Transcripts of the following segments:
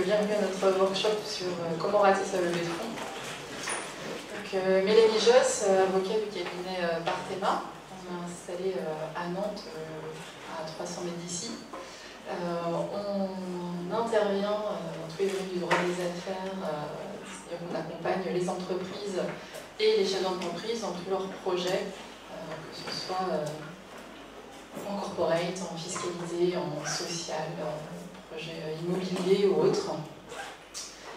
Bienvenue à notre workshop sur comment rater sa levée de fonds. Donc, Mélanie Josse, avocate du cabinet Partema. On est installé à Nantes, à 300 mètres d'ici. On intervient dans tous les domaines du droit des affaires, c'est-à-dire qu'on accompagne les entreprises et les chefs d'entreprise dans tous leurs projets, que ce soit en corporate, en fiscalité, en social, projet immobilier ou autre.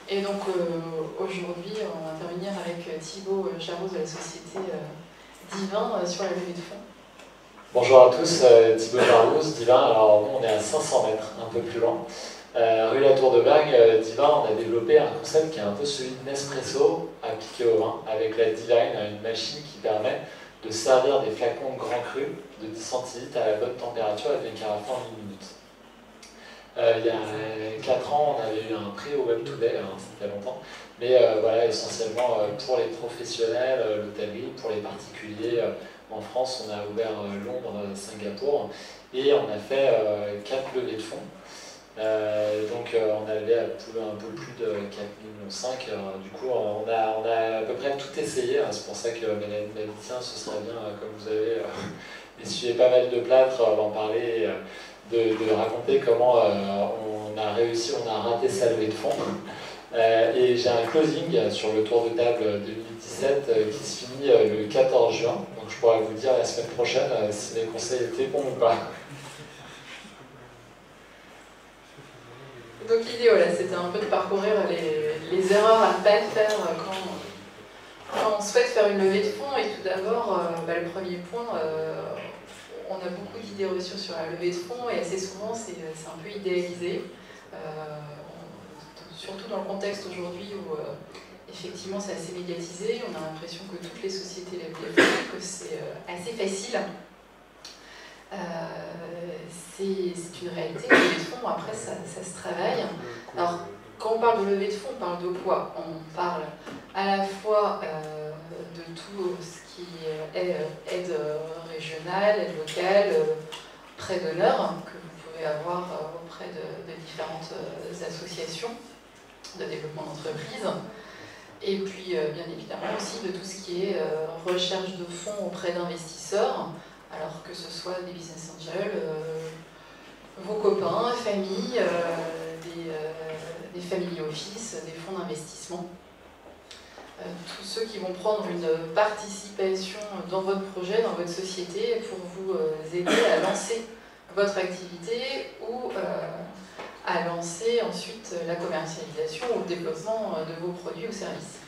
Et donc aujourd'hui, on va intervenir avec Thibaut Jarros de la société Divin sur la levée de fonds. Bonjour à tous, Thibaut Jarros, Divin. Alors nous, on est à 500 mètres, un peu plus loin. Rue La Tour de Bergue, Divin, on a développé un concept qui est un peu celui de Nespresso appliqué au vin, avec la Divine, une machine qui permet de servir des flacons de grand cru de 10 centilitres à la bonne température avec des carafes en 1 minute. Il y a 4 ans, on avait eu un prix au Web Today, ça fait longtemps, mais voilà, essentiellement pour les professionnels, l'hôtellerie, pour les particuliers. En France, on a ouvert Londres, Singapour, et on a fait 4 levées de fonds. Donc on avait un peu plus de 4,5 millions. Du coup, on a à peu près tout essayé. C'est pour ça que Mélanie m'a dit tiens, ce serait bien, comme vous avez essuyé pas mal de plâtre, d'en parler, de raconter comment on a réussi, on a raté sa levée de fonds. Et j'ai un closing sur le tour de table 2017 qui se finit le 14 juin. Donc je pourrais vous dire la semaine prochaine si mes conseils étaient bons ou pas. Donc l'idée, voilà, c'était un peu de parcourir les erreurs à ne pas faire quand on souhaite faire une levée de fonds. Et tout d'abord, le premier point, on a beaucoup d'idées reçues sur la levée de fonds et assez souvent c'est un peu idéalisé, surtout dans le contexte aujourd'hui où effectivement c'est assez médiatisé. On a l'impression que toutes les sociétés lèvent des fonds, que c'est assez facile. C'est une réalité, la levée de fonds, après ça se travaille. Alors, quand on parle de levée de fonds, on parle de quoi? On parle à la fois de tout ce qui est aide régionale, aide locale, prêt d'honneur, que vous pouvez avoir auprès de différentes associations de développement d'entreprise. Et puis, bien évidemment aussi de tout ce qui est recherche de fonds auprès d'investisseurs, alors que ce soit des business angels, vos copains, familles, des family office, des fonds d'investissement. Tous ceux qui vont prendre une participation dans votre projet, dans votre société, pour vous aider à lancer votre activité ou à lancer ensuite la commercialisation ou le développement de vos produits ou services.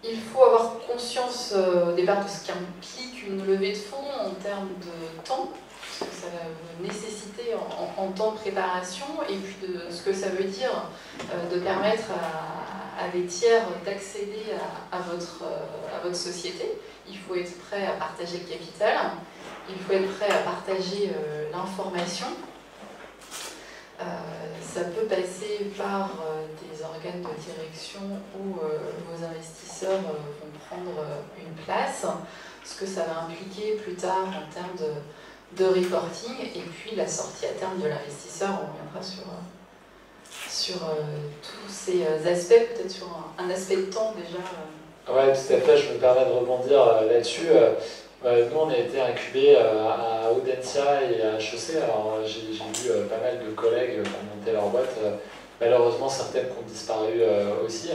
Il faut avoir conscience au départ de ce qu'implique une levée de fonds en termes de temps, ce que ça va nécessiter en temps de préparation, et puis de ce que ça veut dire de permettre à des tiers d'accéder à votre société. Il faut être prêt à partager le capital, il faut être prêt à partager l'information. Ça peut passer par des organes de direction où vos investisseurs vont prendre une place, ce que ça va impliquer plus tard en termes de reporting, et puis la sortie à terme de l'investisseur. On reviendra sur tous ces aspects, peut-être sur un aspect de temps déjà. Ouais, tout à fait, je me permets de rebondir là-dessus. Nous, on a été incubés à Audencia et à HEC. Alors, j'ai vu pas mal de collègues qui ont monté leur boîte. Malheureusement, certaines qui ont disparu aussi.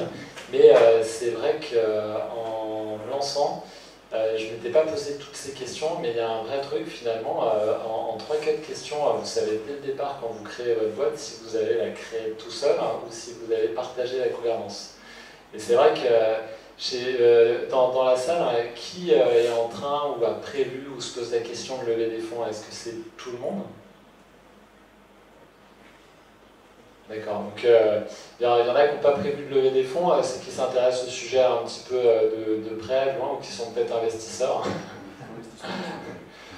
Mais c'est vrai qu'en lançant, je ne m'étais pas posé toutes ces questions, mais il y a un vrai truc finalement. En 3-4 questions, vous savez dès le départ quand vous créez votre boîte si vous allez la créer tout seul ou si vous allez partager la gouvernance. Et c'est vrai que dans la salle, qui est en train ou a prévu ou se pose la question de lever des fonds? Est-ce que c'est tout le monde? D'accord, donc il y en a qui n'ont pas prévu de lever des fonds, c'est qui s'intéressent au sujet un petit peu de près, loin, ou qui sont peut-être investisseurs.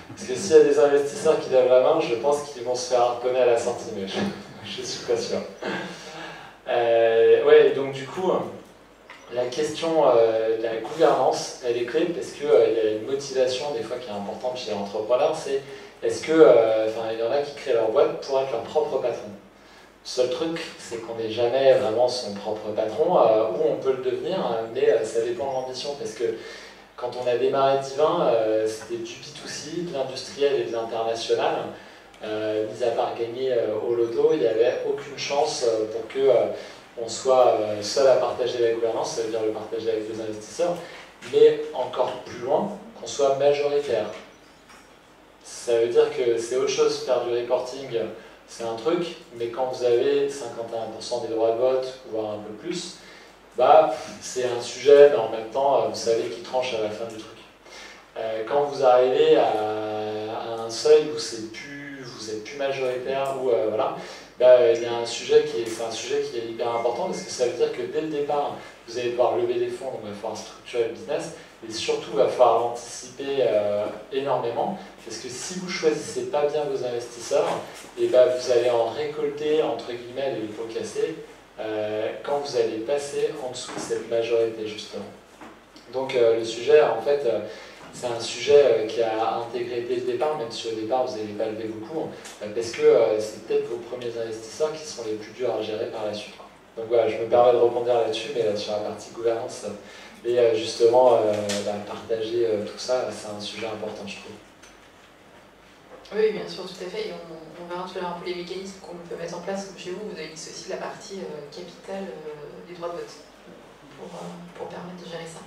Parce que s'il y a des investisseurs qui lèvent la main, je pense qu'ils vont se faire harponner à la sortie, mais je suis pas sûr. Ouais, donc du coup, la question de la gouvernance, elle est clé parce qu'il y a une motivation des fois qui est importante chez l'entrepreneur, c'est est-ce que, il y en a qui créent leur boîte pour être leur propre patron. Le seul truc, c'est qu'on n'est jamais vraiment son propre patron, ou on peut le devenir, mais ça dépend de l'ambition, parce que quand on a démarré Divin, c'était du B2C, de l'industriel et de l'international. Mis à part gagner au loto, il n'y avait aucune chance pour qu'on soit seul à partager la gouvernance, ça veut dire le partager avec des investisseurs, mais encore plus loin, qu'on soit majoritaire. Ça veut dire que c'est autre chose faire du reporting. C'est un truc, mais quand vous avez 51% des droits de vote, voire un peu plus, c'est un sujet, mais en même temps, vous savez qui tranche à la fin du truc. Quand vous arrivez à un seuil où vous êtes plus majoritaire, ou voilà, il y a un sujet qui est hyper important, parce que ça veut dire que dès le départ, vous allez devoir lever des fonds, donc il va falloir structurer le business, et surtout, il va falloir l'anticiper énormément, parce que si vous ne choisissez pas bien vos investisseurs, vous allez en récolter, entre guillemets, les pots cassés, quand vous allez passer en dessous de cette majorité, justement. Donc le sujet, en fait, c'est un sujet qui a intégré dès le départ, même si au départ, vous n'allez pas lever beaucoup, parce que c'est peut-être vos premiers investisseurs qui seront les plus durs à gérer par la suite. Donc voilà, je me permets de rebondir là-dessus, mais sur la partie gouvernance, et justement, partager tout ça, c'est un sujet important, je trouve. Oui, bien sûr, tout à fait. Et on verra tout à l'heure un peu les mécanismes qu'on peut mettre en place. Comme chez vous, vous avez aussi la partie capitale des droits de vote pour permettre de gérer ça.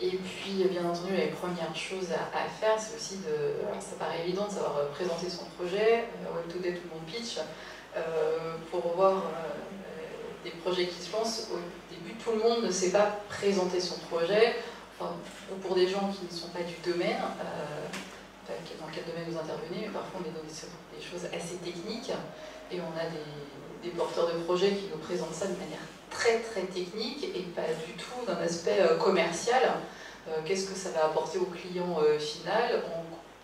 Et puis, bien entendu, les premières choses à faire, c'est aussi alors ça paraît évident de savoir présenter son projet. Web Today, tout le monde pitch. Pour voir des projets qui se lancent, au début, tout le monde ne sait pas présenter son projet. Enfin, ou pour des gens qui ne sont pas du domaine. Dans quel domaine vous intervenez, mais parfois on est dans des choses assez techniques et on a des porteurs de projets qui nous présentent ça de manière très très technique et pas du tout d'un aspect commercial. Qu'est-ce que ça va apporter au client final,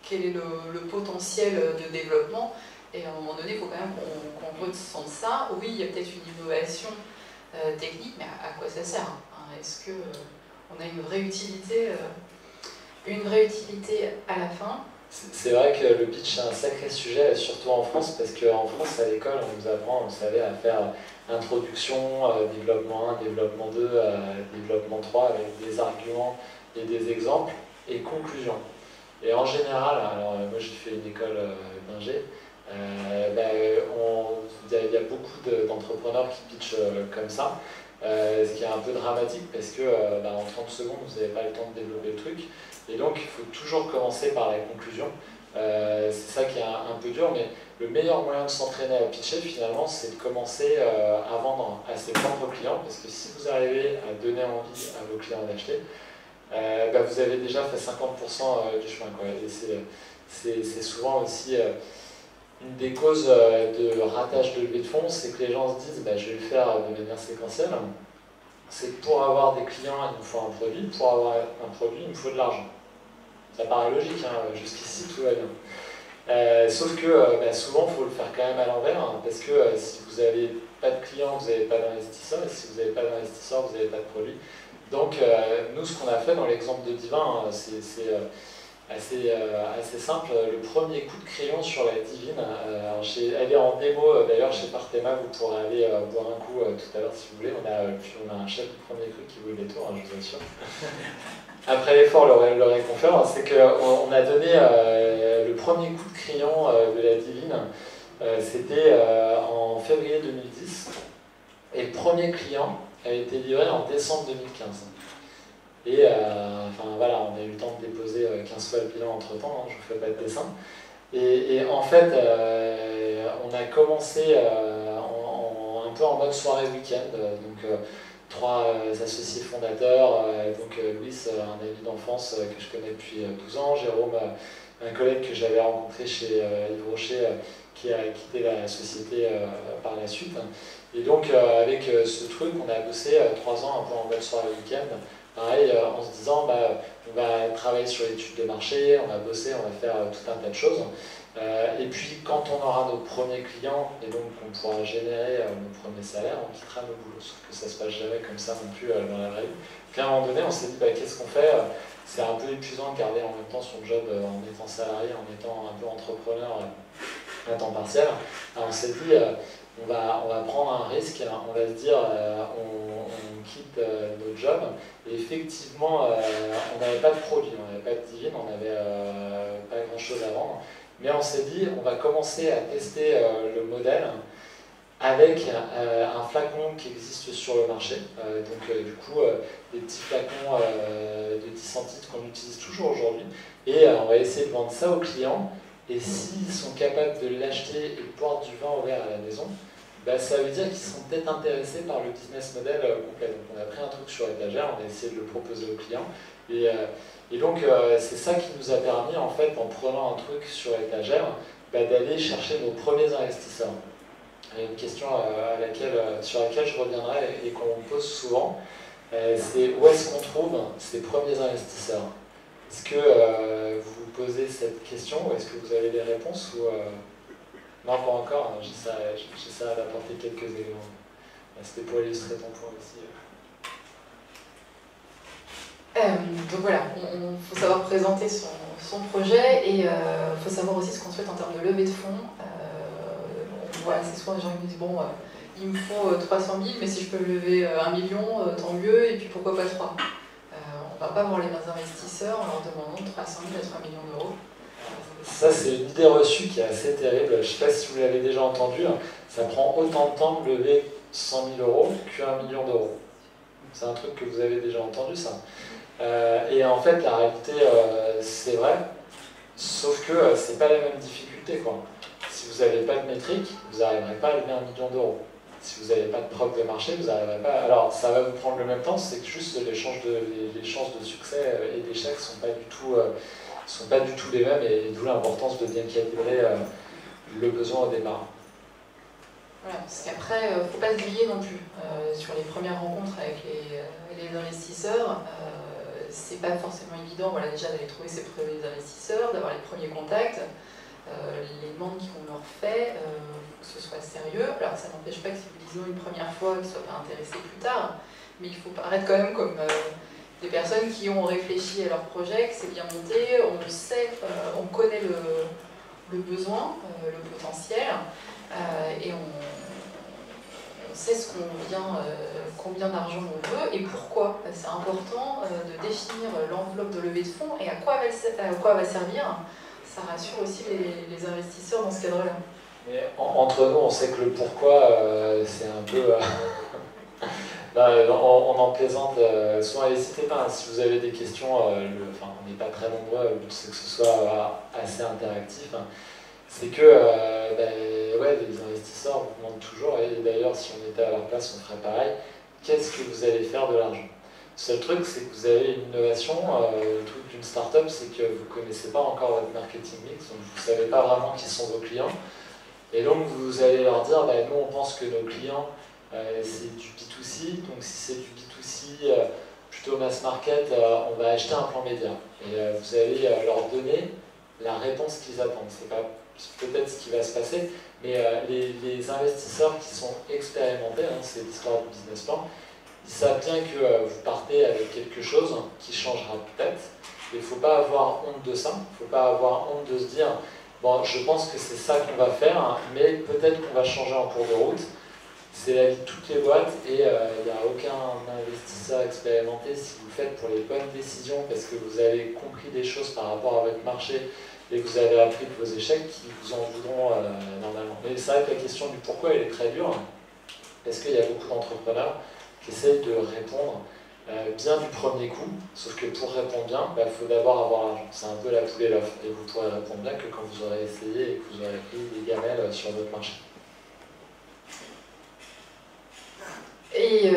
quel est le potentiel de développement, et à un moment donné il faut quand même qu'on ressente ça. Oui, il y a peut-être une innovation technique, mais à quoi ça sert, hein? Est-ce qu'on a une vraie utilité à la fin? C'est vrai que le pitch c'est un sacré sujet, surtout en France, parce qu'en France, à l'école, on nous apprend, vous savez, à faire introduction, développement 1, développement 2, développement 3, avec des arguments et des exemples, et conclusion. Et en général, alors moi j'ai fait une école d'ingé, il y a beaucoup d'entrepreneurs qui pitchent comme ça, ce qui est un peu dramatique parce que en 30 secondes, vous n'avez pas le temps de développer le truc. Et donc, il faut toujours commencer par la conclusion. C'est ça qui est un peu dur, mais le meilleur moyen de s'entraîner à pitcher, finalement, c'est de commencer à vendre à ses propres clients, parce que si vous arrivez à donner envie à vos clients d'acheter, vous avez déjà fait 50% du chemin, quoi. Et c'est souvent aussi une des causes de ratage de levée de fonds, c'est que les gens se disent je vais le faire de manière séquentielle. C'est que pour avoir des clients, il nous faut un produit. Pour avoir un produit, il nous faut de l'argent. Ça paraît logique, hein, jusqu'ici tout va bien. Sauf que souvent, il faut le faire quand même à l'envers, hein, parce que si vous n'avez pas de clients, vous n'avez pas d'investisseurs, et si vous n'avez pas d'investisseurs, vous n'avez pas de produit. Donc, nous, ce qu'on a fait dans l'exemple de Divin, assez simple. Le premier coup de crayon sur la Divine, elle est en démo d'ailleurs chez Partema, vous pourrez aller boire un coup tout à l'heure si vous voulez. On a un chef du premier cru qui vaut le détour, hein, je vous assure. Après l'effort, le réconfort, c'est qu'on a donné le premier coup de crayon de la Divine, c'était en février 2010, et le premier client a été livré en décembre 2015. Et enfin voilà, on a eu le temps de déposer 15 fois le bilan entre temps, hein, je vous fais pas de dessin. Et en fait, on a commencé un peu en mode soirée week-end, donc 3 associés fondateurs, donc Louis, un ami d'enfance que je connais depuis 12 ans, Jérôme, un collègue que j'avais rencontré chez Yves Rocher, qui a quitté la société par la suite. Et donc avec ce truc, on a bossé 3 ans un peu en mode soirée week-end, pareil, en se disant on va travailler sur l'étude de marché, on va bosser, on va faire tout un tas de choses. Et puis quand on aura nos premiers clients et donc on pourra générer nos premiers salaires, on quittera nos boulots. Sauf que ça ne se passe jamais comme ça non plus dans la vraie vie. Puis à un moment donné, on s'est dit qu'est-ce qu'on fait? C'est un peu épuisant de garder en même temps son job en étant salarié, en étant un peu entrepreneur à temps partiel. Alors on s'est dit on va prendre un risque, on va se dire on quitte notre job. Et effectivement, on n'avait pas de produit, on n'avait pas de Divine, on n'avait pas grand chose à vendre. Mais on s'est dit, on va commencer à tester le modèle avec un flacon qui existe sur le marché. Donc du coup, des petits flacons de 10 centilitres qu'on utilise toujours aujourd'hui. Et on va essayer de vendre ça aux clients. Et s'ils sont capables de l'acheter et de boire du vin ouvert à la maison, ça veut dire qu'ils sont peut-être intéressés par le business model complet. Donc on a pris un truc sur étagère, on a essayé de le proposer aux clients. Et donc c'est ça qui nous a permis, en fait, en prenant un truc sur étagère, d'aller chercher nos premiers investisseurs. Et une question sur laquelle je reviendrai et qu'on me pose souvent, c'est où est-ce qu'on trouve ces premiers investisseurs? Est-ce que vous vous posez cette question ou est-ce que vous avez des réponses ou, non, pas encore, hein, j'essaie d'apporter quelques éléments. C'était pour illustrer ton point aussi. Donc voilà, il faut savoir présenter son projet et il faut savoir aussi ce qu'on souhaite en termes de levée de fonds. On voit assez souvent des gens qui me disent bon, il me faut 300 000, mais si je peux lever 1 million, tant mieux, et puis pourquoi pas 3. On ne va pas voir les investisseurs en leur demandant 300 000 à 3 millions d'euros. Ça, c'est une idée reçue qui est assez terrible. Je ne sais pas si vous l'avez déjà entendu. Ça prend autant de temps de lever 100 000 euros qu'1 million d'euros. C'est un truc que vous avez déjà entendu, ça. Et en fait, la réalité, c'est vrai, sauf que c'est pas la même difficulté, quoi. Si vous n'avez pas de métrique, vous n'arriverez pas à lever 1 million d'euros. Si vous n'avez pas de preuve de marché, vous n'arriverez pas. Alors, ça va vous prendre le même temps, c'est que juste les chances de succès et d'échec ne sont pas du tout les mêmes, et d'où l'importance de bien calibrer le besoin au départ. Voilà, parce qu'après, il ne faut pas se griller non plus. Sur les premières rencontres avec les investisseurs, c'est pas forcément évident déjà d'aller trouver ses premiers investisseurs, d'avoir les premiers contacts. Les demandes qu'on leur fait, que ce soit sérieux. Alors ça n'empêche pas que si vous disons une première fois, qu'ils ne soient pas intéressés plus tard, mais il faut paraître quand même comme des personnes qui ont réfléchi à leur projet, que c'est bien monté, on sait, on connaît le besoin, le potentiel, et on sait combien d'argent on veut et pourquoi. C'est important de définir l'enveloppe de levée de fonds et à quoi elle va servir. Ça rassure aussi les investisseurs dans ce cadre-là. Entre nous, on sait que le pourquoi, c'est un peu... on en plaisante souvent, n'hésitez pas, hein, si vous avez des questions, on n'est pas très nombreux, le but c'est que ce soit assez interactif. Hein. C'est que les investisseurs vous demandent toujours, et d'ailleurs si on était à leur place on ferait pareil, qu'est-ce que vous allez faire de l'argent? Le seul truc c'est que vous avez une innovation, le truc d'une start-up c'est que vous ne connaissez pas encore votre marketing mix, donc vous ne savez pas vraiment qui sont vos clients, et donc vous allez leur dire, nous on pense que nos clients c'est du B2C, donc si c'est du B2C plutôt mass market, on va acheter un plan média, et vous allez leur donner la réponse qu'ils attendent. C'est pas peut-être ce qui va se passer, mais les investisseurs qui sont expérimentés, hein, c'est l'histoire du business plan, ils savent bien que vous partez avec quelque chose qui changera peut-être, Et il ne faut pas avoir honte de ça, il ne faut pas avoir honte de se dire bon, je pense que c'est ça qu'on va faire, mais peut-être qu'on va changer en cours de route. C'est la vie de toutes les boîtes et il n'y a aucun investisseur expérimenté si vous le faites pour les bonnes décisions parce que vous avez compris des choses par rapport à votre marché et que vous avez appris de vos échecs qui vous en voudront normalement. Mais c'est vrai que la question du pourquoi elle est très dure parce qu'il y a beaucoup d'entrepreneurs qui essayent de répondre bien du premier coup, sauf que pour répondre bien, il faut d'abord avoir l'argent. C'est un peu la poule et l'œuf et vous pourrez répondre bien que quand vous aurez essayé et que vous aurez pris des gamelles sur votre marché. Et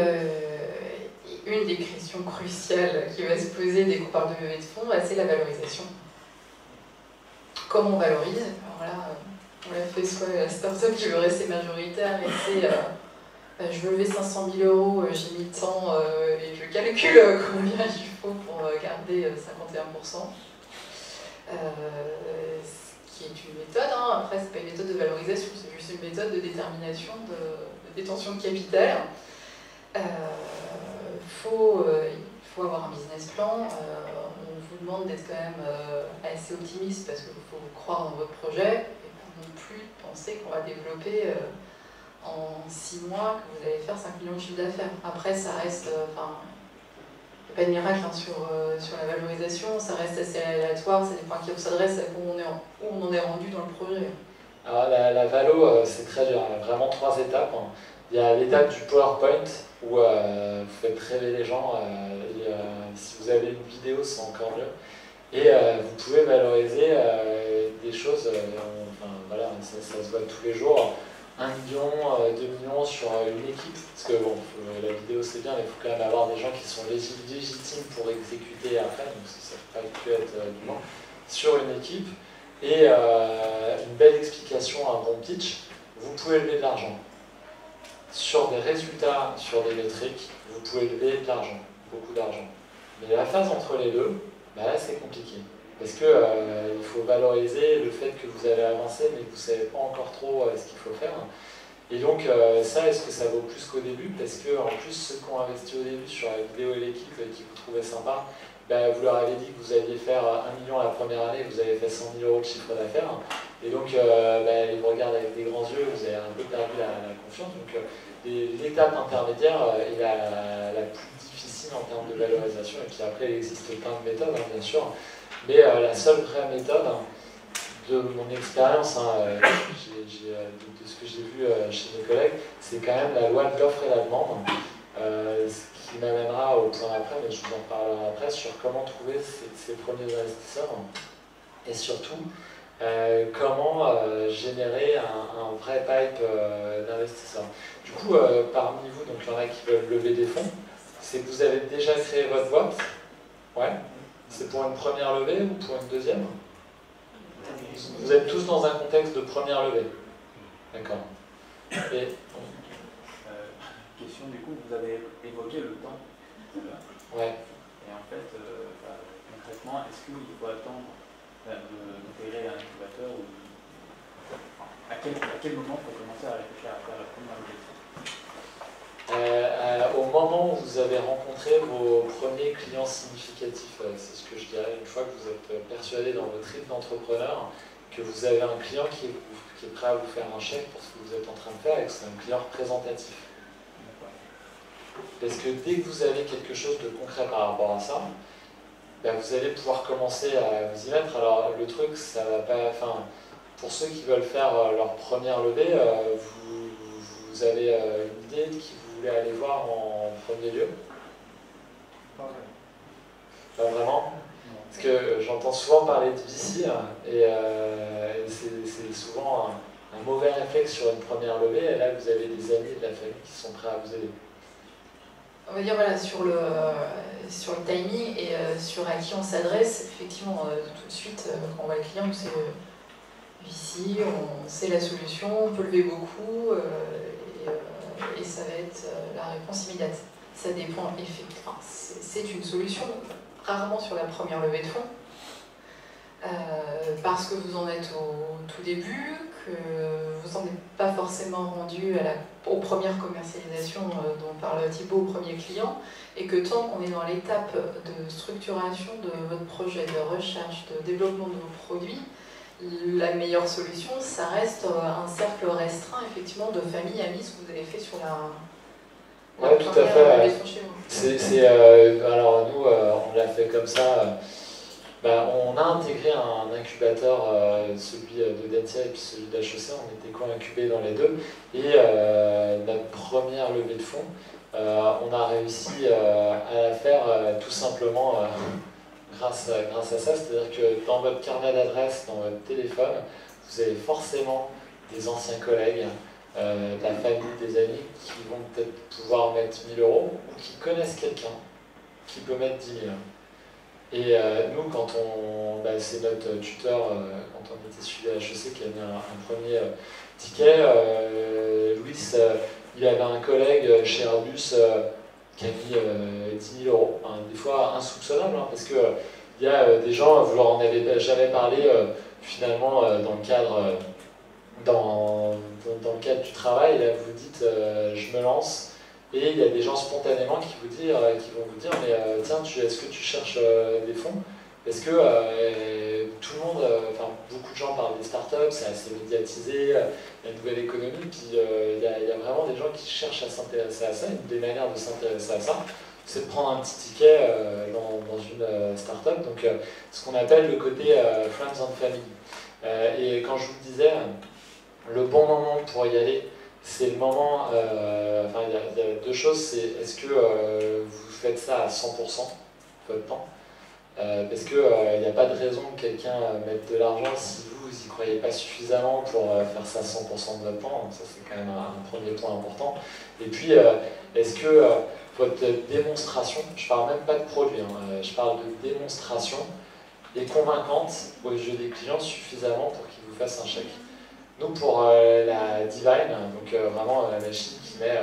une des questions cruciales qui va se poser dès qu'on parle de levée de fonds, c'est la valorisation. Comment on valorise? Alors là, on l'a fait soit la start-up qui veut rester majoritaire et c'est je veux lever 500 000 €, j'ai mis le temps et je calcule combien il faut pour garder 51%. Ce qui est une méthode, hein. Après c'est pas une méthode de valorisation, c'est juste une méthode de détermination, de détention de capital. Il faut avoir un business plan, on vous demande d'être quand même assez optimiste parce qu'il faut croire dans votre projet et pas non plus penser qu'on va développer en 6 mois que vous allez faire 5 millions de chiffre d'affaires. Après ça reste, il n'y a pas de miracle hein, sur la valorisation, ça reste assez aléatoire, ça dépend à qui on s'adresse, où on en est rendu dans le projet. Alors la valo c'est très dur, il y a vraiment 3 étapes. Il y a l'étape du PowerPoint où vous faites rêver les gens, et, si vous avez une vidéo c'est encore mieux. Et vous pouvez valoriser des choses, enfin, voilà, ça se voit tous les jours, 1 million, 2 millions sur une équipe, parce que bon, la vidéo c'est bien, mais il faut quand même avoir des gens qui sont légitimes pour exécuter après, donc ça ne peut pas que être du moins, sur une équipe, et une belle explication, un bon pitch, vous pouvez lever de l'argent. Sur des résultats, sur des métriques, vous pouvez lever de l'argent, beaucoup d'argent. Mais la phase entre les deux, bah là c'est compliqué. Parce que il faut valoriser le fait que vous avez avancé mais que vous ne savez pas encore trop ce qu'il faut faire. Et donc ça, est-ce que ça vaut plus qu'au début? Parce que en plus, ceux qui ont investi au début sur la vidéo et l'équipe et qui vous trouvaient sympa, bah, vous leur avez dit que vous alliez faire 1 million la première année, vous avez fait 100 000 € de chiffre d'affaires. Et donc bah, ils vous regardent avec des grands yeux, vous avez un peu perdu la confiance. Donc l'étape intermédiaire est la plus difficile en termes de valorisation. Et puis après, il existe plein de méthodes, hein, bien sûr. Mais la seule vraie méthode, de mon expérience, de ce que j'ai vu chez mes collègues, c'est quand même la loi de l'offre et la demande, ce qui m'amènera au point après, mais je vous en parlerai après, sur comment trouver ces premiers investisseurs et surtout comment générer un vrai pipe d'investisseurs. Du coup, parmi vous, donc il y en a qui veulent lever des fonds, c'est que vous avez déjà créé votre boîte. Ouais. C'est pour une première levée ou pour une deuxième? Vous êtes tous dans un contexte de première levée. D'accord. Et question, du coup, vous avez évoqué le temps. Ouais. Et en fait, concrètement, est-ce qu'il faut attendre d'intégrer un incubateur ou à quel moment il faut commencer à réfléchir à faire la première levée? Au moment où vous avez rencontré vos premiers clients significatifs, c'est ce que je dirais, une fois que vous êtes persuadé dans votre rythme d'entrepreneur, que vous avez un client qui est prêt à vous faire un chèque pour ce que vous êtes en train de faire et que c'est un client représentatif. Parce que dès que vous avez quelque chose de concret par rapport à ça, ben vous allez pouvoir commencer à vous y mettre. Alors le truc, ça va pas. Enfin, pour ceux qui veulent faire leur première levée, vous avez une idée de qui vous voulez aller voir en premier lieu? Pas vraiment? Parce que j'entends souvent parler de VC et c'est souvent un mauvais réflexe sur une première levée, et là vous avez des amis de la famille qui sont prêts à vous aider. On va dire voilà, sur le timing et sur à qui on s'adresse, effectivement, tout de suite, quand on voit le client, c'est ici, on sait la solution, on peut lever beaucoup et ça va être la réponse immédiate. Ça dépend effectivement. C'est une solution, rarement sur la première levée de fonds, parce que vous en êtes au tout début, que vous l'instant n'est pas forcément rendu aux premières commercialisations dont parle Thibaut, aux premiers clients, et que tant qu'on est dans l'étape de structuration de votre projet, de recherche, de développement de vos produits, la meilleure solution, ça reste un cercle restreint, effectivement, de famille, amis, ce que vous avez fait sur la ouais, tout à fait. Alors nous, on l'a fait comme ça. On a intégré un incubateur, celui de Dentia et puis celui d'HEC, on était co-incubés dans les deux. Et notre première levée de fonds, on a réussi à la faire tout simplement grâce à ça. C'est-à-dire que dans votre carnet d'adresses, dans votre téléphone, vous avez forcément des anciens collègues, de la famille, des amis qui vont peut-être pouvoir mettre 1 000 € ou qui connaissent quelqu'un qui peut mettre 10 000. Et nous, quand c'est notre tuteur, quand on était suivi à HEC, qui a mis un premier ticket, Louis, il avait un collègue chez Airbus qui a mis 10 000 €. Hein, des fois insoupçonnable, hein, parce qu'il y a des gens, vous leur en avez jamais parlé, finalement, dans le cadre du travail, là, vous dites je me lance. Et il y a des gens spontanément qui vont vous dire mais tiens, est-ce que tu cherches des fonds? Parce que tout le monde, beaucoup de gens parlent des startups, c'est assez médiatisé, il y a une nouvelle économie, puis il y a vraiment des gens qui cherchent à s'intéresser à ça. Une des manières de s'intéresser à ça, c'est de prendre un petit ticket dans une startup, donc ce qu'on appelle le côté Friends and Family. Et quand je vous disais, le bon moment pour y aller, c'est le moment, il y a deux choses, c'est est-ce que vous faites ça à 100% votre temps, parce qu'il n'y a pas de raison que quelqu'un mette de l'argent si vous n'y croyez pas suffisamment pour faire ça à 100% de votre temps, donc ça c'est quand même un premier point important. Et puis, est-ce que votre démonstration, je parle même pas de produit, hein, je parle de démonstration, est convaincante aux yeux des clients suffisamment pour qu'ils vous fassent un chèque. Nous, pour la Divine, donc vraiment la machine qui met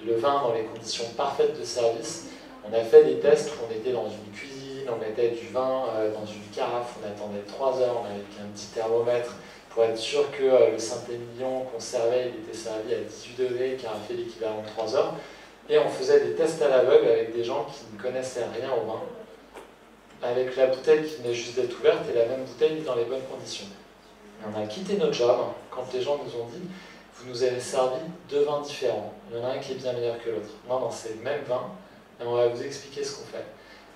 le vin dans les conditions parfaites de service, on a fait des tests où on était dans une cuisine, on mettait du vin dans une carafe, on attendait 3 heures, on avait un petit thermomètre pour être sûr que le Saint-Émilion qu'on servait, il était servi à 18 degrés, carafé l'équivalent de 3 heures. Et on faisait des tests à l'aveugle avec des gens qui ne connaissaient rien au vin, avec la bouteille qui venait juste d'être ouverte et la même bouteille mise dans les bonnes conditions. On a quitté notre job quand les gens nous ont dit « vous nous avez servi 2 vins différents, il y en a un qui est bien meilleur que l'autre ». Non, c'est le même vin, et on va vous expliquer ce qu'on fait.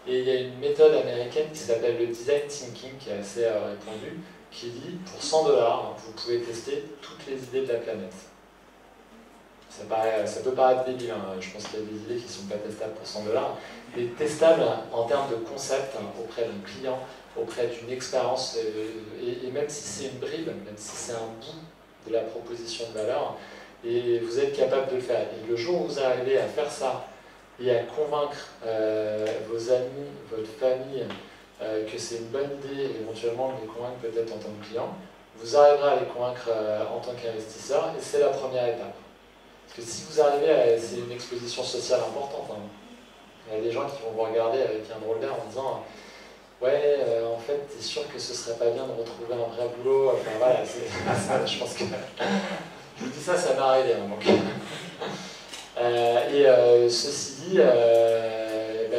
Et il y a une méthode américaine qui s'appelle le design thinking, qui est assez répandue, qui dit « pour 100 $, vous pouvez tester toutes les idées de la planète ». Ça peut paraître débile, hein. Je pense qu'il y a des idées qui ne sont pas testables pour 100 $, mais testables en termes de concept auprès d'un client, auprès d'une expérience, et même si c'est une bribe, même si c'est un bout de la proposition de valeur, et vous êtes capable de le faire. Et le jour où vous arrivez à faire ça, et à convaincre vos amis, votre famille, que c'est une bonne idée, éventuellement de les convaincre peut-être en tant que client, vous arriverez à les convaincre en tant qu'investisseur, et c'est la première étape. Parce que si vous arrivez à... c'est une exposition sociale importante, hein. Il y a des gens qui vont vous regarder avec un drôle d'air en disant ouais, en fait, t'es sûr que ce serait pas bien de retrouver un vrai boulot. Enfin voilà, je pense que... je vous dis ça, ça m'est arrivé. Hein, donc. Ceci dit,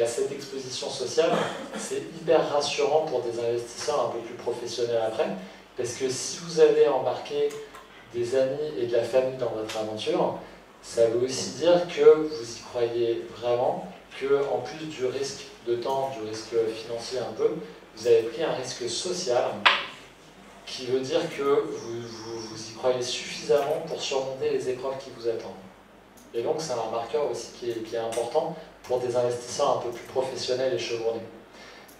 cette exposition sociale, c'est hyper rassurant pour des investisseurs un peu plus professionnels après, parce que si vous avez embarqué des amis et de la famille dans votre aventure, ça veut aussi dire que vous y croyez vraiment, que en plus du risque de temps, du risque financier un peu, vous avez pris un risque social qui veut dire que vous y croyez suffisamment pour surmonter les épreuves qui vous attendent. Et donc c'est un marqueur aussi qui est important pour des investisseurs un peu plus professionnels et chevronnés.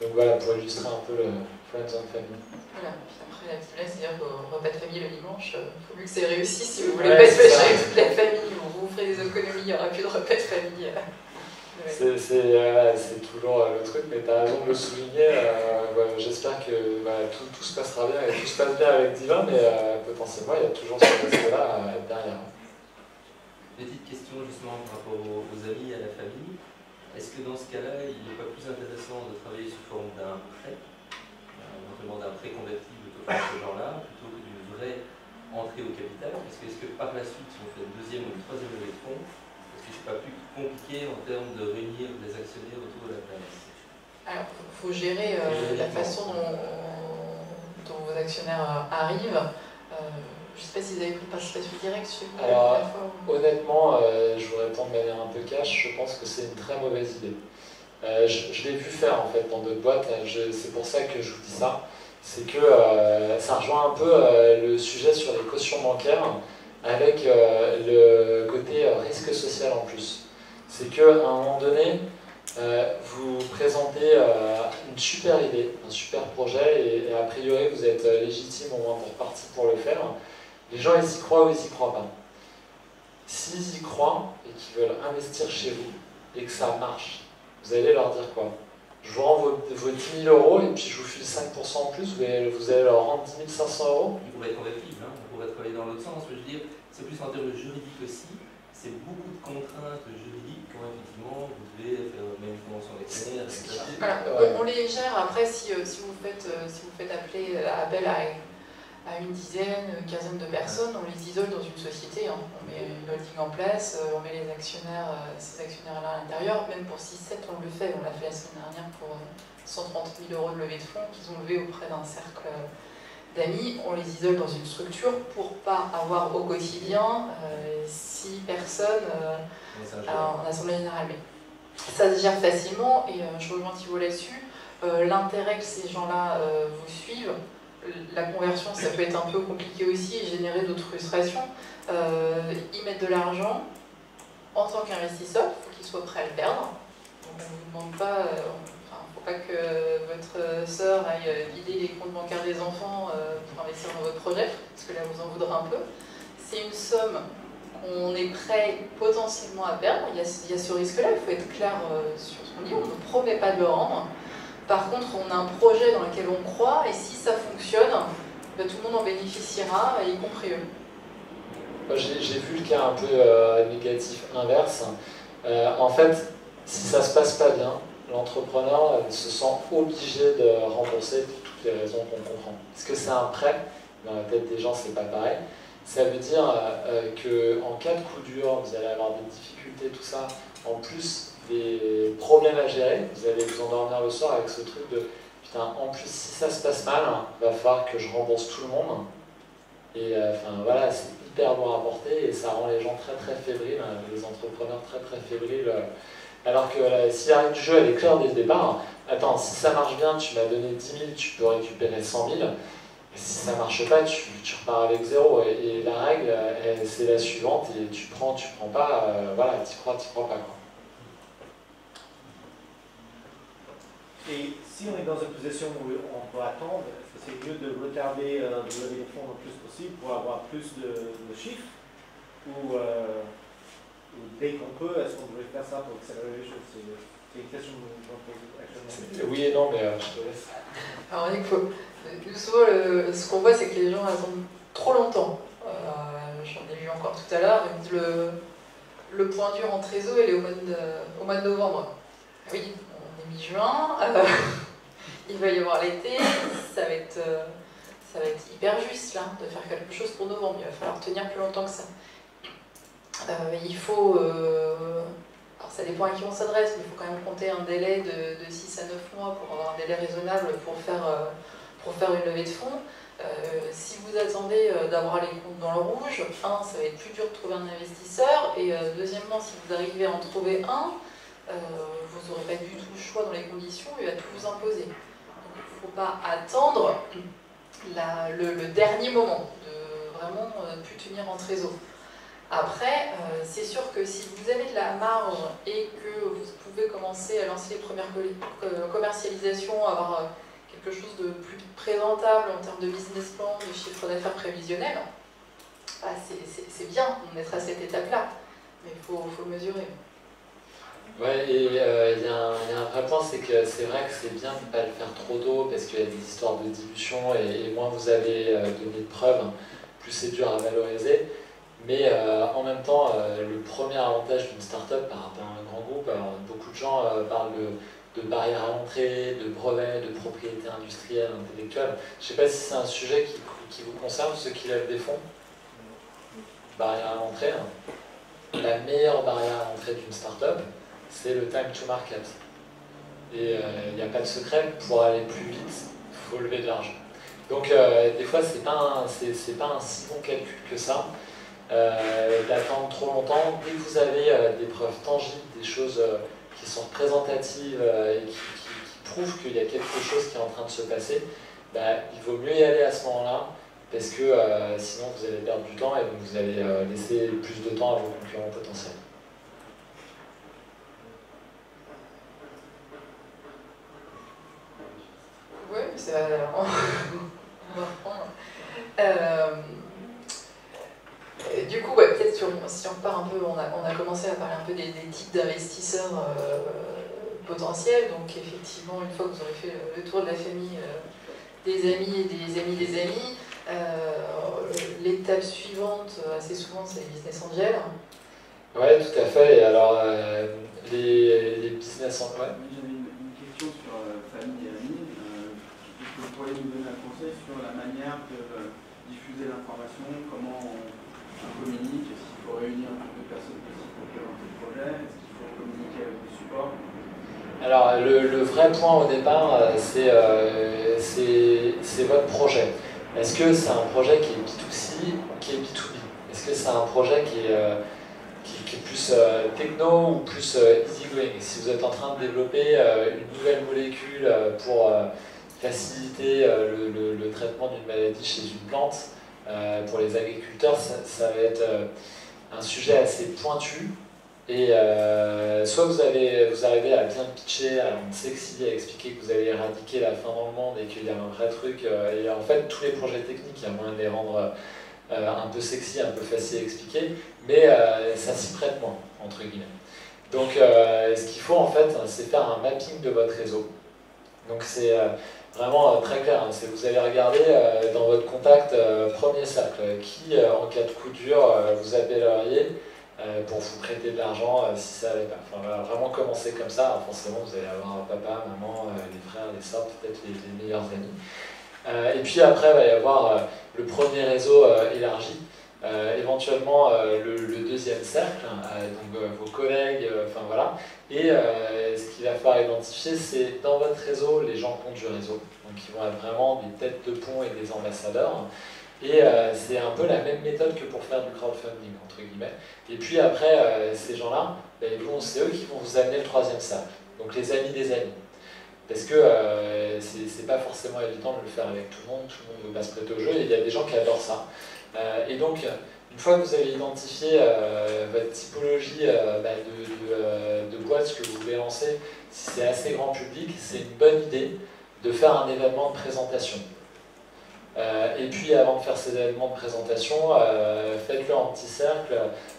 Donc voilà, pour illustrer un peu le Friends and Family. Voilà, puis après la petite blague, c'est-à-dire qu'au repas de famille le dimanche, il faut mieux que c'est réussi. Si vous voulez pas être fâché avec toute la famille, vous ferez des économies, il n'y aura plus de repas de famille. C'est toujours le truc, mais tu as raison de le souligner. J'espère que tout se passera bien et tout se passe bien avec Divin, mais potentiellement il y a toujours ce aspect-là derrière. Petite question justement par rapport aux amis et à la famille. Est-ce que dans ce cas-là, il n'est pas plus intéressant de travailler sous forme d'un prêt, éventuellement d'un prêt convertible de ce genre-là, plutôt que d'une vraie entrer au capital? Est-ce que par la suite, si on fait une deuxième ou une troisième levée de fonds, est-ce que c'est pas plus compliqué en termes de réunir des actionnaires autour de la table? Alors, il faut gérer la façon dont vos actionnaires arrivent. Je ne sais pas si vous avez pris de participation directe chez vous. Alors, honnêtement, je vous réponds de manière un peu cash, je pense que c'est une très mauvaise idée. Je l'ai vu faire en fait dans d'autres boîtes, c'est pour ça que je vous dis ça. C'est que ça rejoint un peu le sujet sur les cautions bancaires avec le côté risque social en plus. C'est qu'à un moment donné, vous présentez une super idée, un super projet et a priori vous êtes légitime au moins pour partie pour le faire. Les gens ils y croient ou ils y croient pas. S'ils y croient et qu'ils veulent investir chez vous et que ça marche, vous allez leur dire quoi? Je vous rends vos 10 000 euros et puis je vous file 5% en plus, vous allez leur rendre 10 500 euros. Il pourrait être convertible, hein. On pourrait travailler dans l'autre sens. Je veux dire, c'est plus en termes juridiques aussi. C'est beaucoup de contraintes juridiques quand effectivement vous devez faire même une convention d'actionnaire, etc. On les gère après si vous faites appel à une dizaine, une quinzaine de personnes, on les isole dans une société, hein. On met une holding en place, on met les actionnaires, ces actionnaires-là à l'intérieur, même pour 6-7 on le fait, on l'a fait la semaine dernière pour 130 000 euros de levée de fonds qu'ils ont levé auprès d'un cercle d'amis, on les isole dans une structure pour pas avoir au quotidien 6 personnes en assemblée générale. Mais ça se gère facilement et je rejoins Thibault là-dessus. L'intérêt que ces gens-là vous suivent, la conversion ça peut être un peu compliqué aussi et générer d'autres frustrations. Ils mettent de l'argent en tant qu'investisseur, il faut qu'ils soient prêts à le perdre. Donc on ne vous demande pas, faut pas que votre sœur aille vider les comptes bancaires des enfants pour investir dans votre projet, parce que là vous en voudrez un peu. C'est une somme qu'on est prêt potentiellement à perdre, il y a ce risque-là, il faut être clair sur ce qu'on dit, on ne promet pas de le rendre. Par contre, on a un projet dans lequel on croit, et si ça fonctionne, ben, tout le monde en bénéficiera, y compris eux. J'ai vu le cas un peu négatif inverse. En fait, si ça se passe pas bien, l'entrepreneur se sent obligé de rembourser pour toutes les raisons qu'on comprend. Est-ce que c'est un prêt? Dans la tête des gens, c'est pas pareil. Ça veut dire qu'en cas de coup dur, vous allez avoir des difficultés, tout ça, en plus des problèmes à gérer, vous allez vous endormir le soir avec ce truc de putain, en plus, si ça se passe mal, il va falloir que je rembourse tout le monde. Et voilà, c'est hyper lourd à porter et ça rend les gens très très fébriles, les entrepreneurs très très fébriles. Alors que si la règle du jeu elle est claire dès le départ, attends, si ça marche bien, tu m'as donné 10 000, tu peux récupérer 100 000. Et si ça marche pas, tu repars avec 0. Et la règle, c'est la suivante, et tu prends pas, voilà, t'y crois pas. Quoi. Et si on est dans une position où on peut attendre, est-ce que c'est mieux de retarder de lever les fonds le plus possible pour avoir plus de chiffres ou dès qu'on peut, est-ce qu'on devrait faire ça pour accélérer les choses? C'est une question que je me pose actuellement. Oui et non, mais je te laisse. Alors, on dit qu'il faut. Souvent, ce qu'on voit, c'est que les gens attendent trop longtemps. J'en ai vu encore tout à l'heure. Le point dur en trésor, il est au mois de novembre. Oui, on est mi-juin. Il va y avoir l'été. Ça va être hyper juste là, de faire quelque chose pour novembre. Il va falloir tenir plus longtemps que ça. Il faut. Alors ça dépend à qui on s'adresse, mais il faut quand même compter un délai de 6 à 9 mois pour avoir un délai raisonnable pour faire une levée de fonds. Si vous attendez d'avoir les comptes dans le rouge, ça va être plus dur de trouver un investisseur, et deuxièmement, si vous arrivez à en trouver un, vous n'aurez pas du tout le choix dans les conditions, il va tout vous imposer. Donc il ne faut pas attendre le dernier moment de vraiment plus tenir en trésor. Après, c'est sûr que si vous avez de la marge et que vous pouvez commencer à lancer les premières commercialisations, avoir quelque chose de plus présentable en termes de business plan, de chiffre d'affaires prévisionnel, c'est bien, on est à cette étape-là, mais il faut mesurer. Ouais, et il y a un vrai point, c'est que c'est vrai que c'est bien de ne pas le faire trop tôt, parce qu'il y a des histoires de dilution, et moins vous avez donné de preuves, plus c'est dur à valoriser. Mais en même temps, le premier avantage d'une start-up par rapport à un grand groupe, alors, beaucoup de gens parlent de barrières à l'entrée, de brevets, de propriété industrielle, intellectuelle. Je ne sais pas si c'est un sujet qui vous concerne, ceux qui lèvent des fonds. barrière à l'entrée. La meilleure barrière à l'entrée d'une startup, c'est le time to market. Et il n'y a pas de secret, pour aller plus vite, il faut lever de l'argent. Donc des fois, c'est pas un si bon calcul que ça, d'attendre trop longtemps. Dès que vous avez des preuves tangibles, des choses qui sont représentatives et qui prouvent qu'il y a quelque chose qui est en train de se passer, il vaut mieux y aller à ce moment-là, parce que sinon vous allez perdre du temps et donc vous allez laisser plus de temps à vos concurrents potentiels. Oui, c'est on va reprendre. Du coup, ouais, peut-être si on repart un peu, on a commencé à parler un peu des types d'investisseurs potentiels. Donc effectivement, une fois que vous aurez fait le tour de la famille des amis et des amis des amis, l'étape suivante, assez souvent, c'est les business angels. Oui, tout à fait. Et alors, les business angels... J'avais une question sur famille et amis. Est-ce que vous pourriez nous donner un conseil sur la manière de diffuser l'information, comment on communique, est-ce qu'il faut réunir un peu de personnes possibles pour présenter le projet, est-ce qu'il faut communiquer avec des supports? Alors, le vrai point au départ, c'est votre projet. Est-ce que c'est un projet qui est B2C ou qui est B2B? Est-ce que c'est un projet qui est plus techno ou plus easygoing? Si vous êtes en train de développer une nouvelle molécule pour faciliter le traitement d'une maladie chez une plante, pour les agriculteurs, ça va être un sujet assez pointu. Et soit vous arrivez à bien pitcher, à rendre sexy, à expliquer que vous allez éradiquer la faim dans le monde et qu'il y a un vrai truc. Et en fait, tous les projets techniques, il y a moyen de les rendre un peu sexy, un peu facile à expliquer, mais ça s'y prête moins, entre guillemets. Donc ce qu'il faut en fait, c'est faire un mapping de votre réseau. Donc c'est vraiment très clair, hein. Vous allez regarder dans votre contact premier cercle, qui en cas de coup dur vous appelleriez pour vous prêter de l'argent si ça n'allait pas. Enfin, voilà, vraiment commencer comme ça. Alors, forcément, vous allez avoir un papa, maman, les frères, les sœurs, peut-être les meilleurs amis. Et puis après, il va y avoir le premier réseau élargi, éventuellement le deuxième cercle, donc vos collègues, enfin voilà. Et ce qu'il va falloir identifier, c'est dans votre réseau les gens qui ont du réseau. Donc ils vont être vraiment des têtes de pont et des ambassadeurs. Et c'est un peu la même méthode que pour faire du crowdfunding, entre guillemets. Et puis après, ces gens-là, c'est eux qui vont vous amener le troisième cercle, donc les amis des amis. Parce que c'est pas forcément évident de le faire avec tout le monde ne veut pas se prêter au jeu, et il y a des gens qui adorent ça. Et donc, une fois que vous avez identifié votre typologie de boîte que vous voulez lancer, si c'est assez grand public, c'est une bonne idée de faire un événement de présentation. Et puis avant de faire ces événements de présentation, faites-le en petit cercle,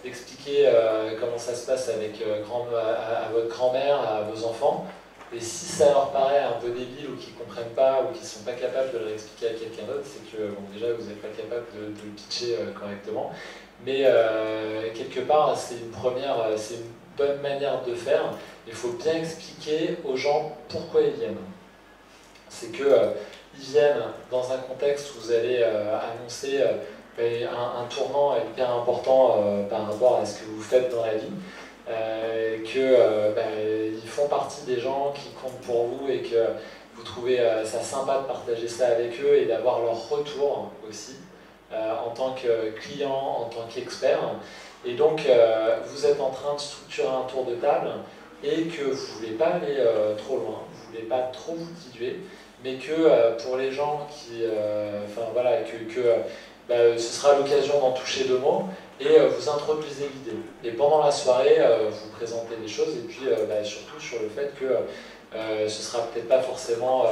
expliquez comment ça se passe avec à votre grand-mère, à vos enfants. Et si ça leur paraît un peu débile ou qu'ils ne comprennent pas ou qu'ils ne sont pas capables de le réexpliquer à quelqu'un d'autre, c'est que bon, déjà vous n'êtes pas capable de le pitcher correctement. Mais quelque part, c'est une bonne manière de faire. Il faut bien expliquer aux gens pourquoi ils viennent. C'est que ils viennent dans un contexte où vous allez annoncer un tournant hyper important par rapport à ce que vous faites dans la vie, qu'ils font partie des gens qui comptent pour vous et que vous trouvez ça sympa de partager ça avec eux et d'avoir leur retour aussi en tant que client, en tant qu'expert. Et donc vous êtes en train de structurer un tour de table et que vous ne voulez pas aller trop loin, vous ne voulez pas trop vous diluer, mais que pour les gens qui... ce sera l'occasion d'en toucher deux mots, et vous introduisez l'idée. Et pendant la soirée, vous présentez des choses, et puis surtout sur le fait que ce sera peut-être pas forcément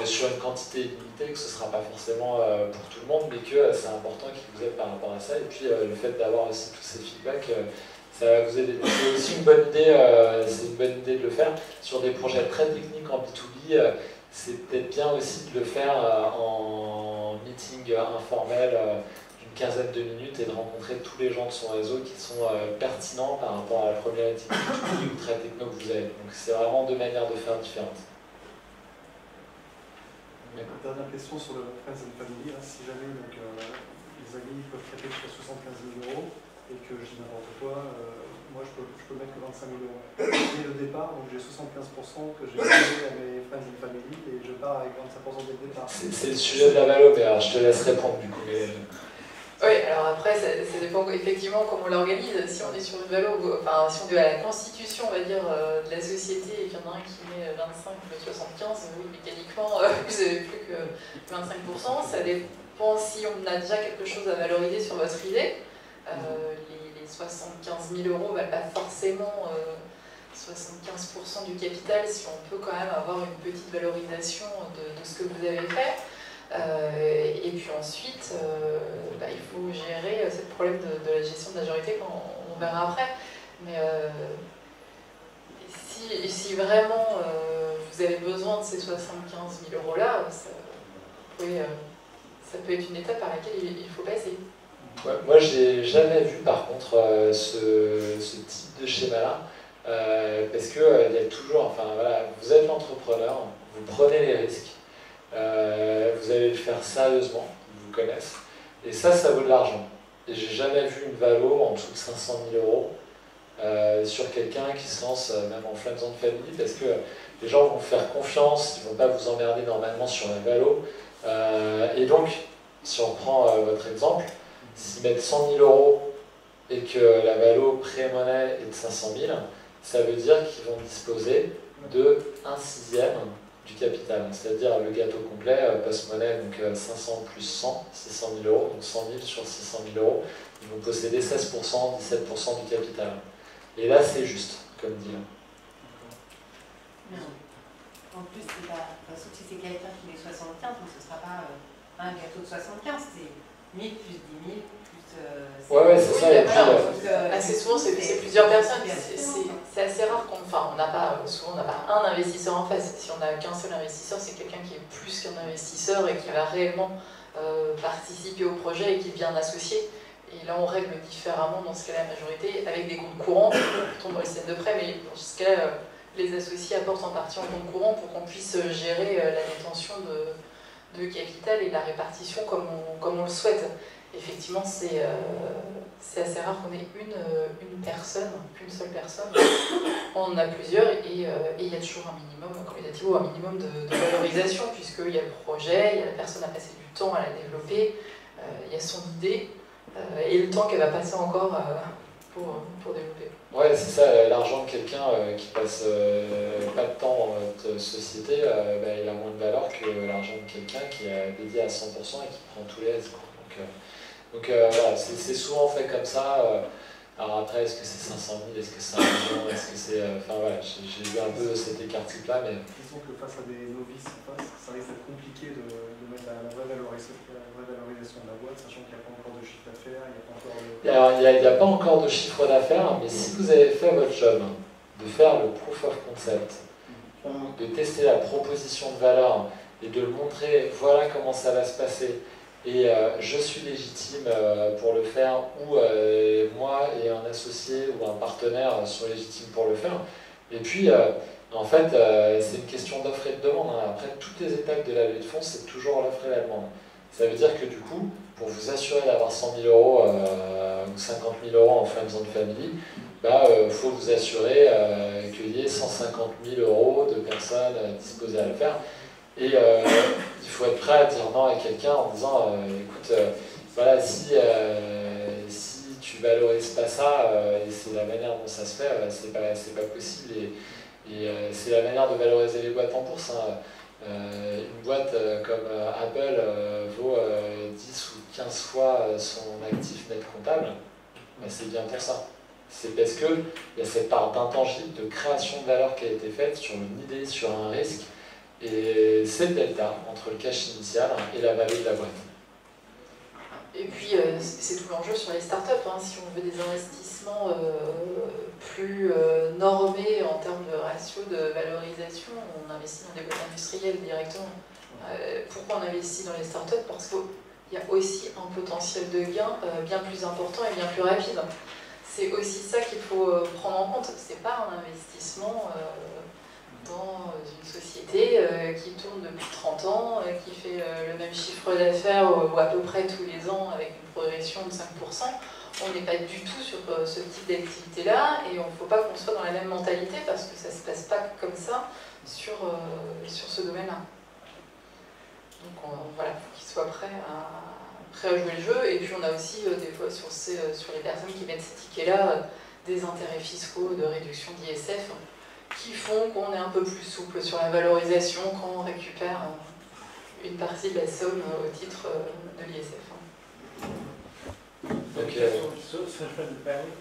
sur une quantité limitée, que ce sera pas forcément pour tout le monde, mais que c'est important qu'il vous aide par rapport à ça, et puis le fait d'avoir aussi tous ces feedbacks, ça va vous aider. C'est aussi une bonne idée, de le faire sur des projets très techniques en B2B. C'est peut-être bien aussi de le faire en meeting informel d'une quinzaine de minutes et de rencontrer tous les gens de son réseau qui sont pertinents par rapport à la première équipe ou très techno que vous avez. Donc c'est vraiment deux manières de faire différentes. Dernière question sur le Friends and Family. Si jamais donc, les des amis peuvent traiter jusqu'à 75 000 euros et que je dis n'importe quoi, moi je peux mettre que 25 000 euros. Dès le départ, donc j'ai 75% que j'ai donné à mes friends and family et je pars avec 25% dès le départ. C'est le sujet de la valo, mais alors je te laisse répondre du coup. Mais... Oui, alors après, ça dépend effectivement comment on l'organise. Si on est sur une valo, enfin, si on est à la constitution, on va dire, de la société et qu'il y en a un qui met 25 ou 75, oui, mécaniquement, vous n'avez plus que 25%. Ça dépend si on a déjà quelque chose à valoriser sur votre idée. Les 75 000 euros ne valent pas forcément 75% du capital si on peut quand même avoir une petite valorisation de ce que vous avez fait. Et puis ensuite, il faut gérer ce problème de la gestion de la majorité qu'on verra après. Mais si vraiment vous avez besoin de ces 75 000 euros là, ça peut être une étape par laquelle il faut passer. Ouais, moi, j'ai jamais vu par contre ce type de schéma-là, parce que il y a toujours, enfin voilà, vous êtes l'entrepreneur, vous prenez les risques, vous allez le faire sérieusement, ils vous connaissent, et ça vaut de l'argent. Et j'ai jamais vu une valo en dessous de 500 000 euros sur quelqu'un qui se lance même en friends and family, parce que les gens vont vous faire confiance, ils ne vont pas vous emmerder normalement sur la valo, et donc, si on prend votre exemple, s'ils mettent 100 000 euros et que la valo pré-monnaie est de 500 000, ça veut dire qu'ils vont disposer de 1/6 du capital, c'est-à-dire le gâteau complet, post-monnaie, donc 500 plus 100, 600 000 euros, donc 100 000 sur 600 000 euros, ils vont posséder 16%, 17% du capital. Et là, c'est juste, comme dit. En plus, sauf si c'est quelqu'un qui met 75, donc ce ne sera pas un gâteau de 75, c'est 1000 plus 10 000 plus... ouais, c'est ça. Et puis, assez souvent, c'est plusieurs personnes. C'est assez rare qu'on... Enfin, souvent, on n'a pas un investisseur en face. Si on n'a qu'un seul investisseur, c'est quelqu'un qui est plus qu'un investisseur et qui va réellement participer au projet et qui est bien associé. Et là, on règle différemment, dans ce cas-là, la majorité, avec des comptes courants. On tombe dans le système de prêt, mais dans ce cas-là, les associés apportent en partie en compte courant pour qu'on puisse gérer la détention de capital et la répartition comme on le souhaite. Effectivement, c'est assez rare qu'on ait une personne, qu'une seule personne. On en a plusieurs et il y a toujours un minimum, comme les a dit, un minimum de valorisation, puisqu'il y a le projet, il y a la personne à passer du temps à la développer, il y a son idée et le temps qu'elle va passer encore pour développer. Ouais, c'est ça, l'argent de quelqu'un qui passe pas de temps dans votre société, il a moins de valeur que l'argent de quelqu'un qui est dédié à 100% et qui prend tous les risques. Donc voilà, c'est souvent fait comme ça. Alors après, est-ce que c'est 500 000, est-ce que c'est 1 million, est-ce que c'est... Enfin voilà, j'ai vu un peu cet écart-type-là, mais... Disons que face à des novices, ça risque d'être compliqué de mettre la vraie valorisation de la boîte, sachant qu'il n'y a pas encore de chiffre d'affaires, il n'y a pas encore de... Alors, il n'y a pas encore de chiffre d'affaires, mais si vous avez fait votre job, de faire le proof of concept, ou de tester la proposition de valeur, et de le montrer, voilà comment ça va se passer, et je suis légitime pour le faire, ou moi et un associé ou un partenaire sont légitimes pour le faire. Et puis, en fait, c'est une question d'offre et de demande. Après, toutes les étapes de la levée de fonds, c'est toujours l'offre et la demande. Ça veut dire que du coup, pour vous assurer d'avoir 100 000 euros ou 50 000 euros en Friends and Family, faut vous assurer qu'il y ait 150 000 euros de personnes disposées à le faire. Et il faut être prêt à dire non à quelqu'un en disant écoute, voilà, si tu valorises pas ça, et c'est la manière dont ça se fait, c'est pas possible. Et c'est la manière de valoriser les boîtes en bourse. Une boîte comme Apple vaut 10 ou 15 fois son actif net comptable, c'est bien pour ça. C'est parce qu'il y a cette part d'intangible, de création de valeur qui a été faite sur une idée, sur un risque. Et c'est le delta entre le cash initial et la valeur de la boîte. Et puis, c'est tout l'enjeu sur les startups. Si on veut des investissements plus normés en termes de ratio de valorisation, on investit dans des boîtes industrielles directement. Pourquoi on investit dans les startups? Parce qu'il y a aussi un potentiel de gain bien plus important et bien plus rapide. C'est aussi ça qu'il faut prendre en compte. C'est pas un investissement dans une société qui tourne depuis 30 ans, qui fait le même chiffre d'affaires ou à peu près tous les ans avec une progression de 5%. On n'est pas du tout sur ce type d'activité-là et il ne faut pas qu'on soit dans la même mentalité parce que ça ne se passe pas comme ça sur ce domaine-là. Donc voilà, il faut qu'ils soient prêts à jouer le jeu. Et puis on a aussi des fois sur les personnes qui mettent ces tickets-là des intérêts fiscaux de réduction d'ISF qui font qu'on est un peu plus souple sur la valorisation quand on récupère une partie de la somme au titre de l'ISF. Sur le fait de permis,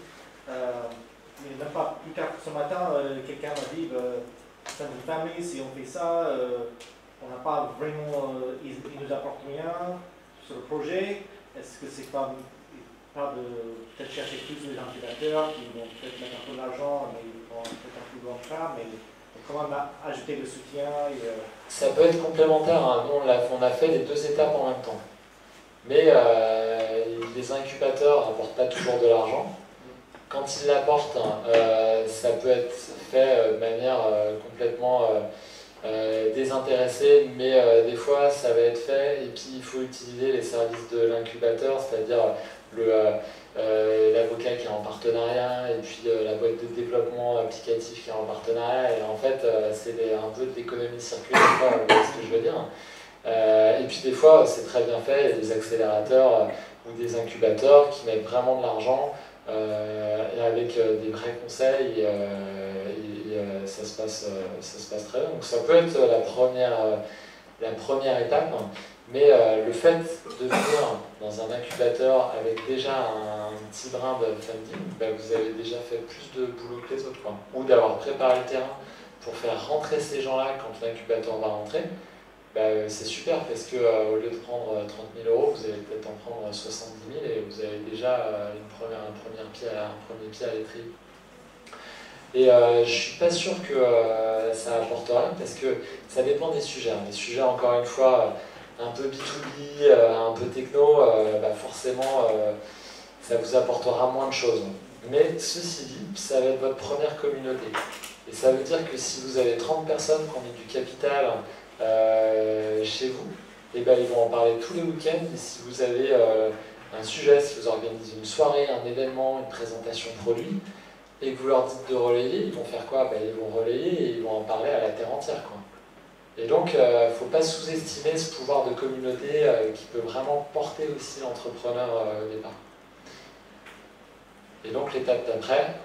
mais même pas plus tard ce matin, quelqu'un m'a dit ça nous permet, si on fait ça, on n'a pas vraiment, il nous apporte rien sur le projet. Est-ce que c'est pas de peut-être chercher plus les incubateurs qui vont peut-être mettre un peu d'argent, mais ils vont peut-être un plus grand cas, mais comment ajouter le soutien Ça peut être complémentaire, hein. Nous on a fait les deux étapes en même temps. Mais les incubateurs n'apportent pas toujours de l'argent. Quand ils l'apportent, ça peut être fait de manière complètement désintéressée, mais des fois ça va être fait et puis il faut utiliser les services de l'incubateur, c'est-à-dire l'avocat qui est en partenariat et puis la boîte de développement applicatif qui est en partenariat. Et en fait, c'est un peu de l'économie circulaire, c'est ce que je veux dire. Et puis des fois c'est très bien fait, il y a des accélérateurs ou des incubateurs qui mettent vraiment de l'argent et avec des vrais conseils et ça se passe très bien. Donc ça peut être la première étape, mais le fait de venir dans un incubateur avec déjà un petit brin de funding, vous avez déjà fait plus de boulot que les autres, quoi. Ou d'avoir préparé le terrain pour faire rentrer ces gens-là quand l'incubateur va rentrer. C'est super parce que au lieu de prendre 30 000 €, vous allez peut-être en prendre 70 000 et vous avez déjà un premier pied à l'étrier. Et je ne suis pas sûr que ça apporte rien parce que ça dépend des sujets. Les sujets, encore une fois, un peu B2B, un peu techno, forcément, ça vous apportera moins de choses. Mais ceci dit, ça va être votre première communauté. Et ça veut dire que si vous avez 30 personnes qui ont mis du capital chez vous, et ils vont en parler tous les week-ends. Et si vous avez un sujet, si vous organisez une soirée, un événement, une présentation produit, et que vous leur dites de relayer, ils vont faire quoi? Ils vont relayer et ils vont en parler à la terre entière, quoi. Et donc, il ne faut pas sous-estimer ce pouvoir de communauté qui peut vraiment porter aussi l'entrepreneur au départ. Et donc, l'étape d'après...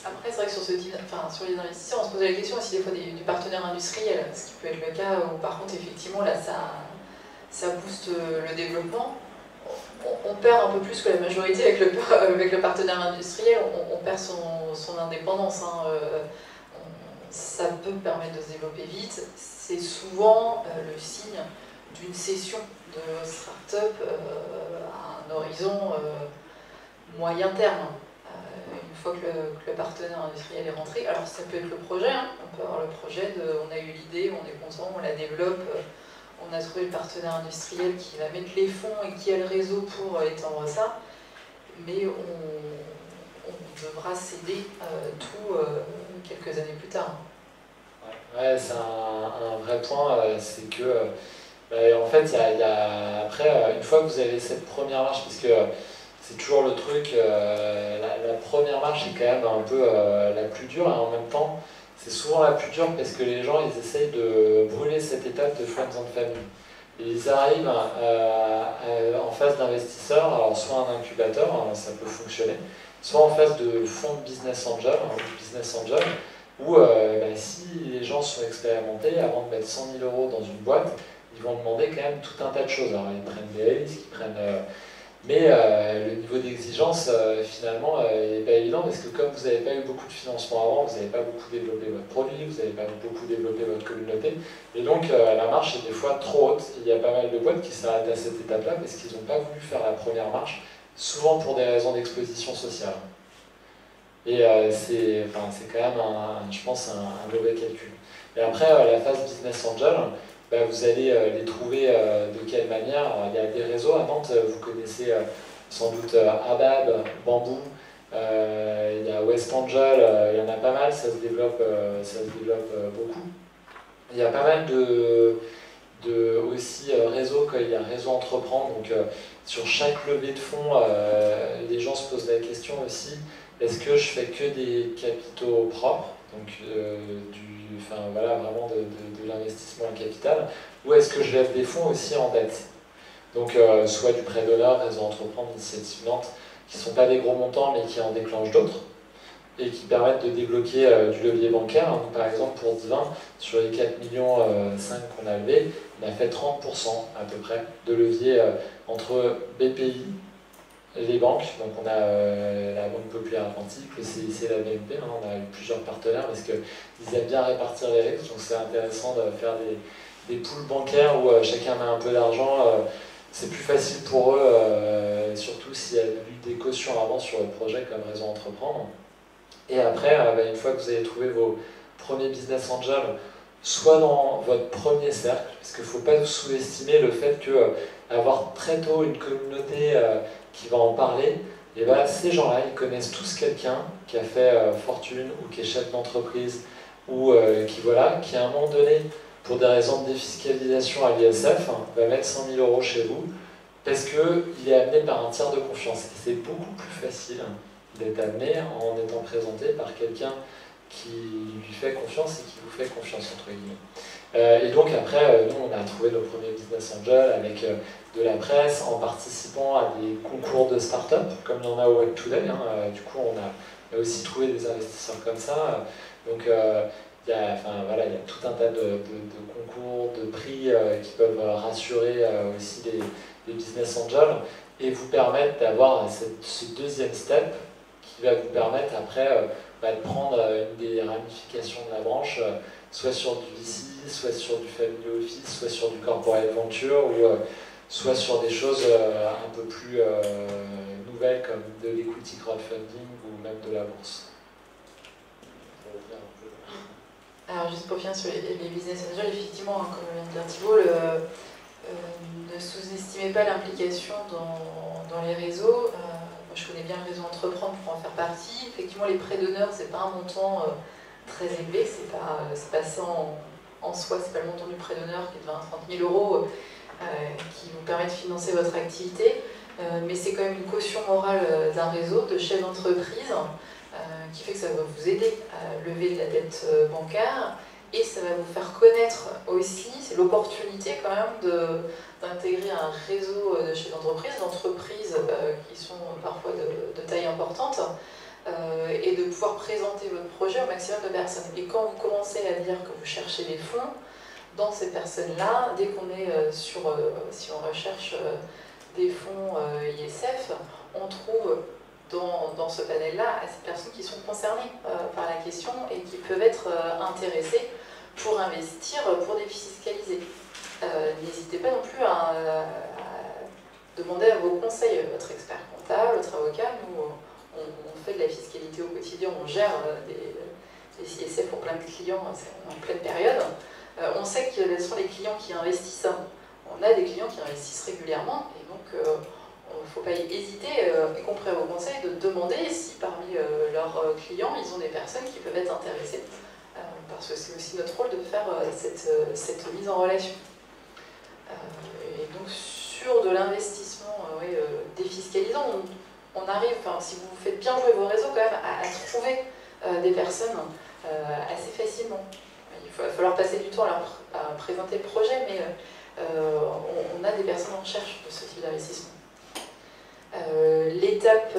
Après, c'est vrai que sur sur les investisseurs, on se pose la question aussi des fois du partenaire industriel, ce qui peut être le cas où par contre, effectivement, là, ça booste le développement. On perd un peu plus que la majorité avec le partenaire industriel, on perd son indépendance. Ça peut permettre de se développer vite. C'est souvent le signe d'une cession de start-up à un horizon moyen terme. Une fois que le partenaire industriel est rentré, alors ça peut être le projet, on peut avoir le projet on a eu l'idée, on est content, on la développe, on a trouvé le partenaire industriel qui va mettre les fonds et qui a le réseau pour étendre ça, mais on devra céder tout quelques années plus tard. Ouais, c'est un vrai point, c'est que en fait, après, une fois que vous avez cette première marche, parce que c'est toujours le truc, la première marche est quand même un peu la plus dure, et en même temps, c'est souvent la plus dure parce que les gens, ils essayent de brûler cette étape de friends and family. Et ils arrivent en phase d'investisseurs, alors soit un incubateur, ça peut fonctionner, soit en phase de fonds de business angel, où si les gens sont expérimentés, avant de mettre 100 000 € dans une boîte, ils vont demander quand même tout un tas de choses. Alors ils prennent des risques, mais le niveau d'exigence, finalement, n'est pas évident parce que comme vous n'avez pas eu beaucoup de financement avant, vous n'avez pas beaucoup développé votre produit, vous n'avez pas beaucoup développé votre communauté, et donc la marche est des fois trop haute. Il y a pas mal de boîtes qui s'arrêtent à cette étape-là parce qu'ils n'ont pas voulu faire la première marche, souvent pour des raisons d'exposition sociale. Et c'est quand même, je pense, un mauvais calcul. Et après, la phase business angel, vous allez les trouver de quelle manière? Il y a des réseaux à Nantes, vous connaissez sans doute Abab, Bamboo, il y a West Angel, il y en a pas mal, ça se développe beaucoup. Il y a pas mal de aussi réseaux, quand il y a réseau entreprendre, donc sur chaque levée de fonds, les gens se posent la question aussi, est-ce que je fais que des capitaux propres, donc voilà, vraiment de l'investissement en capital, ou est-ce que je lève des fonds aussi en dette? Donc soit du prêt d'honneur, réseau entreprendre, initiative Nantes, qui ne sont pas des gros montants mais qui en déclenchent d'autres, et qui permettent de débloquer du levier bancaire. Donc, par exemple, pour Divin, sur les 4,5 millions qu'on a levés, on a fait 30% à peu près de levier entre BPI, les banques, donc on a la Banque Populaire Atlantique, le CIC et la BNP, on a eu plusieurs partenaires parce qu'ils aiment bien répartir les risques, donc c'est intéressant de faire des pools bancaires où chacun met un peu d'argent. C'est plus facile pour eux, surtout s'il y a eu des cautions avant sur le projet comme Réseau Entreprendre. Et après, une fois que vous avez trouvé vos premiers business angels, soit dans votre premier cercle, parce qu'il ne faut pas sous-estimer le fait que avoir très tôt une communauté qui va en parler, et ben, ces gens-là, ils connaissent tous quelqu'un qui a fait fortune ou qui est chef d'entreprise ou qui à un moment donné, pour des raisons de défiscalisation à l'ISF, va mettre 100 000 € chez vous parce qu'il est amené par un tiers de confiance. Et c'est beaucoup plus facile d'être amené en étant présenté par quelqu'un qui lui fait confiance et qui vous fait confiance, entre guillemets. Et donc après, nous, on a trouvé nos premiers business angels avec de la presse, en participant à des concours de start-up, comme il y en a au Web Today. Du coup, on a aussi trouvé des investisseurs comme ça. Donc, il y a tout un tas de concours, de prix qui peuvent rassurer aussi les business angels et vous permettre d'avoir ce deuxième step qui va vous permettre après de prendre une des ramifications de la branche, soit sur du VC, soit sur du family office, soit sur du corporate venture, ou soit sur des choses un peu plus nouvelles comme de l'equity crowdfunding ou même de la bourse. Alors juste pour finir sur les business angels, effectivement, comme vient de dire Thibault, ne sous-estimez pas l'implication dans les réseaux. Moi je connais bien le réseau Entreprendre pour en faire partie. Effectivement, les prêts d'honneur, c'est pas un montant très élevé, c'est pas ça en soi, c'est pas le montant du prêt d'honneur qui est de 20 à 30 000 € qui vous permet de financer votre activité, mais c'est quand même une caution morale d'un réseau de chefs d'entreprise qui fait que ça va vous aider à lever de la dette bancaire et ça va vous faire connaître aussi, c'est l'opportunité quand même d'intégrer un réseau de chefs d'entreprise, d'entreprises qui sont parfois de taille importante et de pouvoir présenter votre projet au maximum de personnes. Et quand vous commencez à dire que vous cherchez des fonds, dans ces personnes-là, dès qu'on est si on recherche des fonds ISF, on trouve dans ce panel-là ces personnes qui sont concernées par la question et qui peuvent être intéressées pour investir, pour défiscaliser. N'hésitez pas non plus à demander à vos conseils, votre expert comptable, votre avocat. Nous, on fait de la fiscalité au quotidien, on gère des ISF pour plein de clients, c'est en pleine période. On sait quels sont les clients qui investissent. On a des clients qui investissent régulièrement et donc il ne faut pas hésiter, y compris à vos conseils, de demander si parmi leurs clients, ils ont des personnes qui peuvent être intéressées. Parce que c'est aussi notre rôle de faire cette mise en relation. Et donc sur de l'investissement défiscalisant, on arrive, si vous faites bien jouer vos réseaux quand même, à trouver des personnes assez facilement. Il va falloir passer du temps à présenter le projet, mais on a des personnes en recherche de ce type d'investissement. L'étape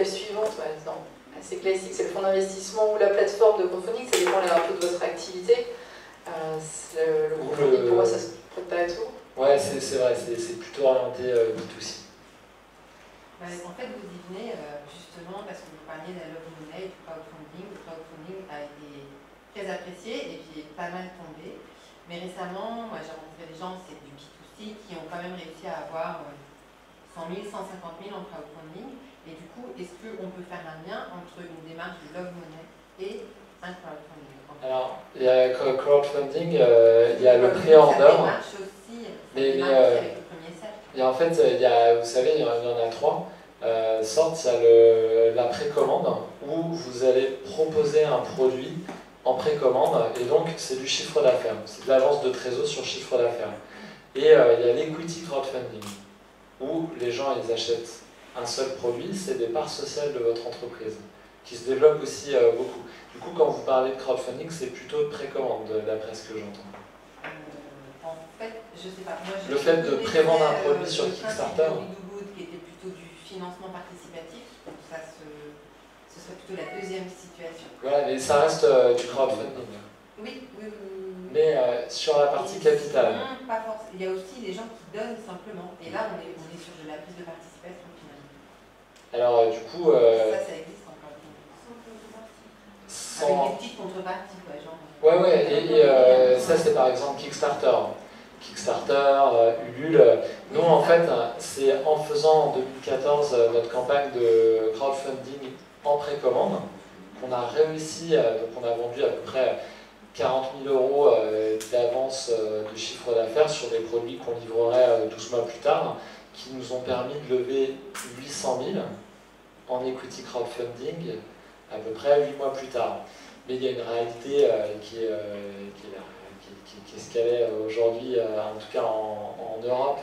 suivante, assez classique, c'est le fonds d'investissement ou la plateforme de crowdfunding, ça dépend un peu de votre activité. Le crowdfunding, pour moi, ça ne se prête pas à tout. Ouais, c'est vrai, c'est plutôt orienté B2C. En fait, vous y venez justement parce que vous parliez de la love money, du crowdfunding. Le crowdfunding a été très apprécié et puis pas mal tombé. Mais récemment, moi j'ai rencontré des gens, c'est du B2C, qui ont quand même réussi à avoir 100 000, 150 000 en crowdfunding. Et du coup, est-ce qu'on peut faire un lien entre une démarche de love money et un crowdfunding? Alors, il y a crowdfunding, il y a le pré-order. Mais avec le premier cercle. Et en fait, vous savez, il y en a trois. sortent, il y a la précommande, où vous allez proposer un produit en précommande, et donc c'est du chiffre d'affaires, c'est de l'avance de trésor sur chiffre d'affaires. Et il y a l'equity crowdfunding, où les gens ils achètent un seul produit, c'est des parts sociales de votre entreprise, qui se développent aussi beaucoup. Du coup, quand vous parlez de crowdfunding, c'est plutôt de précommande, d'après ce que j'entends. En fait, je sais pas. Moi, le fait de prévendre un produit sur Kickstarter. Qui était plutôt du financement participatif, donc ça ce serait plutôt la deuxième situation. Voilà, mais ça reste du crowdfunding. Oui. Mais sur la partie capitale. Non, pas forcément. Il y a aussi des gens qui donnent simplement, et là on est sur de la prise de participation finalement. Alors du coup. Ça existe encore. Sans... Avec des petites contreparties, quoi, genre. Ouais, et ça c'est par exemple Kickstarter. Ulule. Nous en fait, c'est en faisant en 2014 notre campagne de crowdfunding en précommande qu'on a réussi, donc on a vendu à peu près 40 000 euros d'avance de chiffre d'affaires sur des produits qu'on livrerait 12 mois plus tard, qui nous ont permis de lever 800 000 en equity crowdfunding à peu près 8 mois plus tard. Mais il y a une réalité qui est ce qu'elle est aujourd'hui, en tout cas en Europe,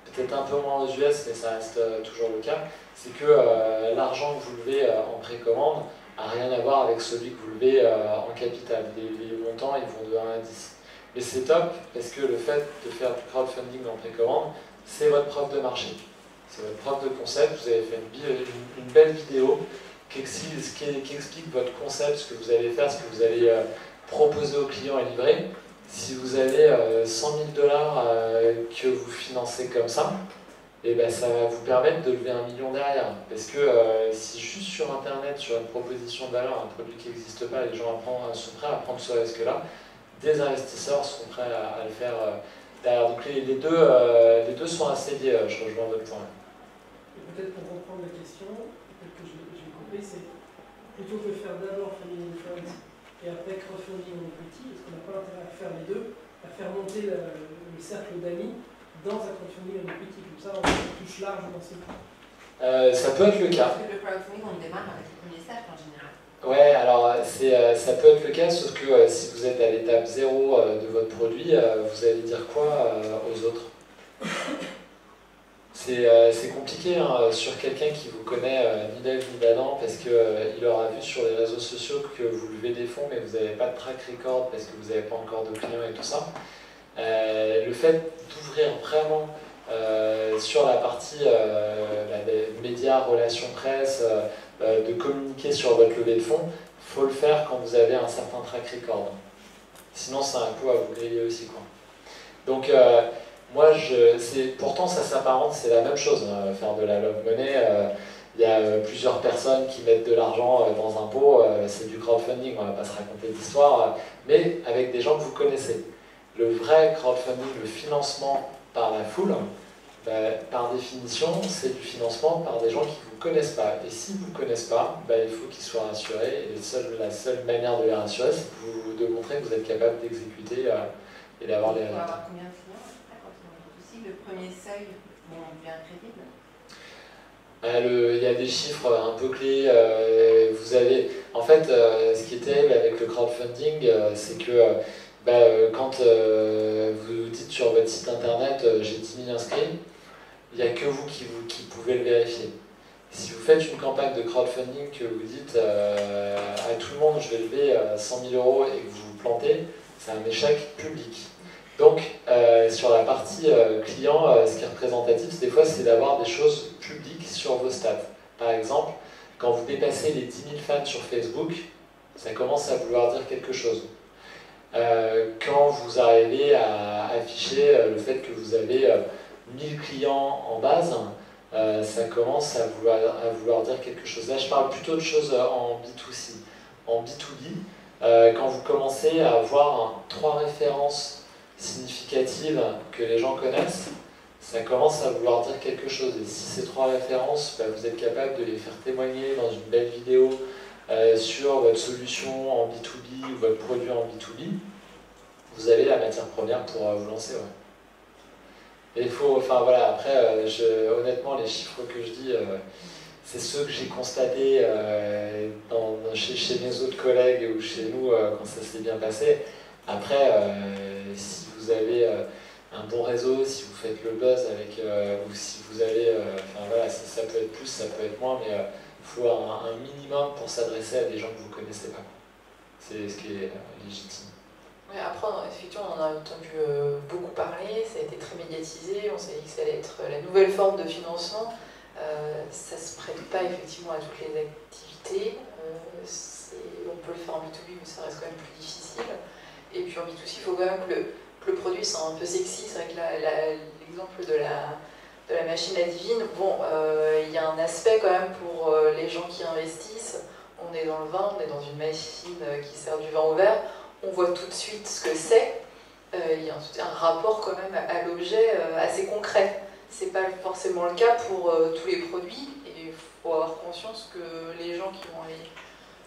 peut-être un peu moins aux US, mais ça reste toujours le cas, c'est que l'argent que vous levez en précommande n'a rien à voir avec celui que vous levez en capital. Les montants, ils vont de 1 à 10. Mais c'est top, parce que le fait de faire du crowdfunding en précommande, c'est votre preuve de marché. C'est votre preuve de concept. Vous avez fait une belle vidéo qui explique votre concept, ce que vous allez faire, ce que vous allez proposer aux clients et livrer. Si vous avez 100 000 $ que vous financez comme ça, et ben ça va vous permettre de lever 1 million derrière. Parce que si juste sur Internet, sur une proposition de valeur, un produit qui n'existe pas, les gens sont prêts à prendre ce risque-là, des investisseurs seront prêts à le faire derrière. Donc les deux sont assez liés, je rejoins votre point. Peut-être pour comprendre la question, peut-être que j'ai compris, c'est plutôt que faire d'abord Family and Friends et après crowdfunding en equity, est-ce qu'on n'a pas intérêt à faire les deux, à faire monter le cercle d'amis dans un crowdfunding en equity, comme ça on touche large dans ces cas. Ça peut être le cas. Parce que le crowdfunding, on démarre avec le premier cercle en général. Ouais, alors ça peut être le cas, sauf que si vous êtes à l'étape 0 de votre produit, vous allez dire quoi aux autres? C'est compliqué sur quelqu'un qui vous connaît ni d'Ève ni d'Adam, parce qu'il aura vu sur les réseaux sociaux que vous levez des fonds, mais vous n'avez pas de track record parce que vous n'avez pas encore de clients et tout ça. Le fait d'ouvrir vraiment sur la partie médias, relations presse, de communiquer sur votre levée de fonds, il faut le faire quand vous avez un certain track record. Sinon, c'est un coup à vous griller aussi, quoi. Donc, moi, pourtant, ça s'apparente, c'est la même chose, faire de la love money. Il y a plusieurs personnes qui mettent de l'argent dans un pot, c'est du crowdfunding, on ne va pas se raconter d'histoire, mais avec des gens que vous connaissez. Le vrai crowdfunding, le financement par la foule, par définition, c'est du financement par des gens qui ne vous connaissent pas. Et s'ils ne vous connaissent pas, il faut qu'ils soient rassurés. Et la seule manière de les rassurer, c'est de montrer que vous êtes capable d'exécuter et d'avoir les résultats. Il faut avoir combien de clients quand on est aussi le premier seuil où on devient crédible? Il y a des chiffres un peu clés. Vous avez, en fait, ce qui est terrible avec le crowdfunding, c'est que quand vous dites sur votre site internet j'ai 10 000 inscrits, il n'y a que vous qui pouvez le vérifier. Si vous faites une campagne de crowdfunding que vous dites à tout le monde je vais lever 100 000 € et que vous vous plantez, c'est un échec public. Donc sur la partie client, ce qui est représentatif des fois c'est d'avoir des choses publiques sur vos stats. Par exemple, quand vous dépassez les 10 000 fans sur Facebook, ça commence à vouloir dire quelque chose. Quand vous arrivez à afficher le fait que vous avez 1000 clients en base, ça commence à vouloir dire quelque chose. Là, je parle plutôt de choses en B2C. En B2B, quand vous commencez à avoir 3 références significatives que les gens connaissent, ça commence à vouloir dire quelque chose. Et si ces 3 références, vous êtes capable de les faire témoigner dans une belle vidéo, sur votre solution en B2B ou votre produit en B2B, vous avez la matière première pour vous lancer. Ouais. Et il faut, enfin voilà, après, honnêtement, les chiffres que je dis, c'est ceux que j'ai constatés chez mes autres collègues ou chez nous quand ça s'est bien passé. Après, si vous avez un bon réseau, si vous faites le buzz avec, ou si vous avez, enfin voilà, ça peut être plus, ça peut être moins, mais il faut un minimum pour s'adresser à des gens que vous ne connaissez pas. C'est ce qui est légitime. Oui, après, effectivement, on en a entendu beaucoup parler, ça a été très médiatisé, on s'est dit que ça allait être la nouvelle forme de financement. Ça ne se prête pas effectivement à toutes les activités. On peut le faire en B2B, mais ça reste quand même plus difficile. Et puis en B2C, il faut quand même que le produit soit un peu sexy. C'est vrai que l'exemple de la machine à divine, bon, il y a un aspect quand même pour les gens qui investissent. On est dans le vin, on est dans une machine qui sert du vin au verre. On voit tout de suite ce que c'est. Il y a un rapport quand même à l'objet assez concret. C'est pas forcément le cas pour tous les produits. Et il faut avoir conscience que les gens qui vont aller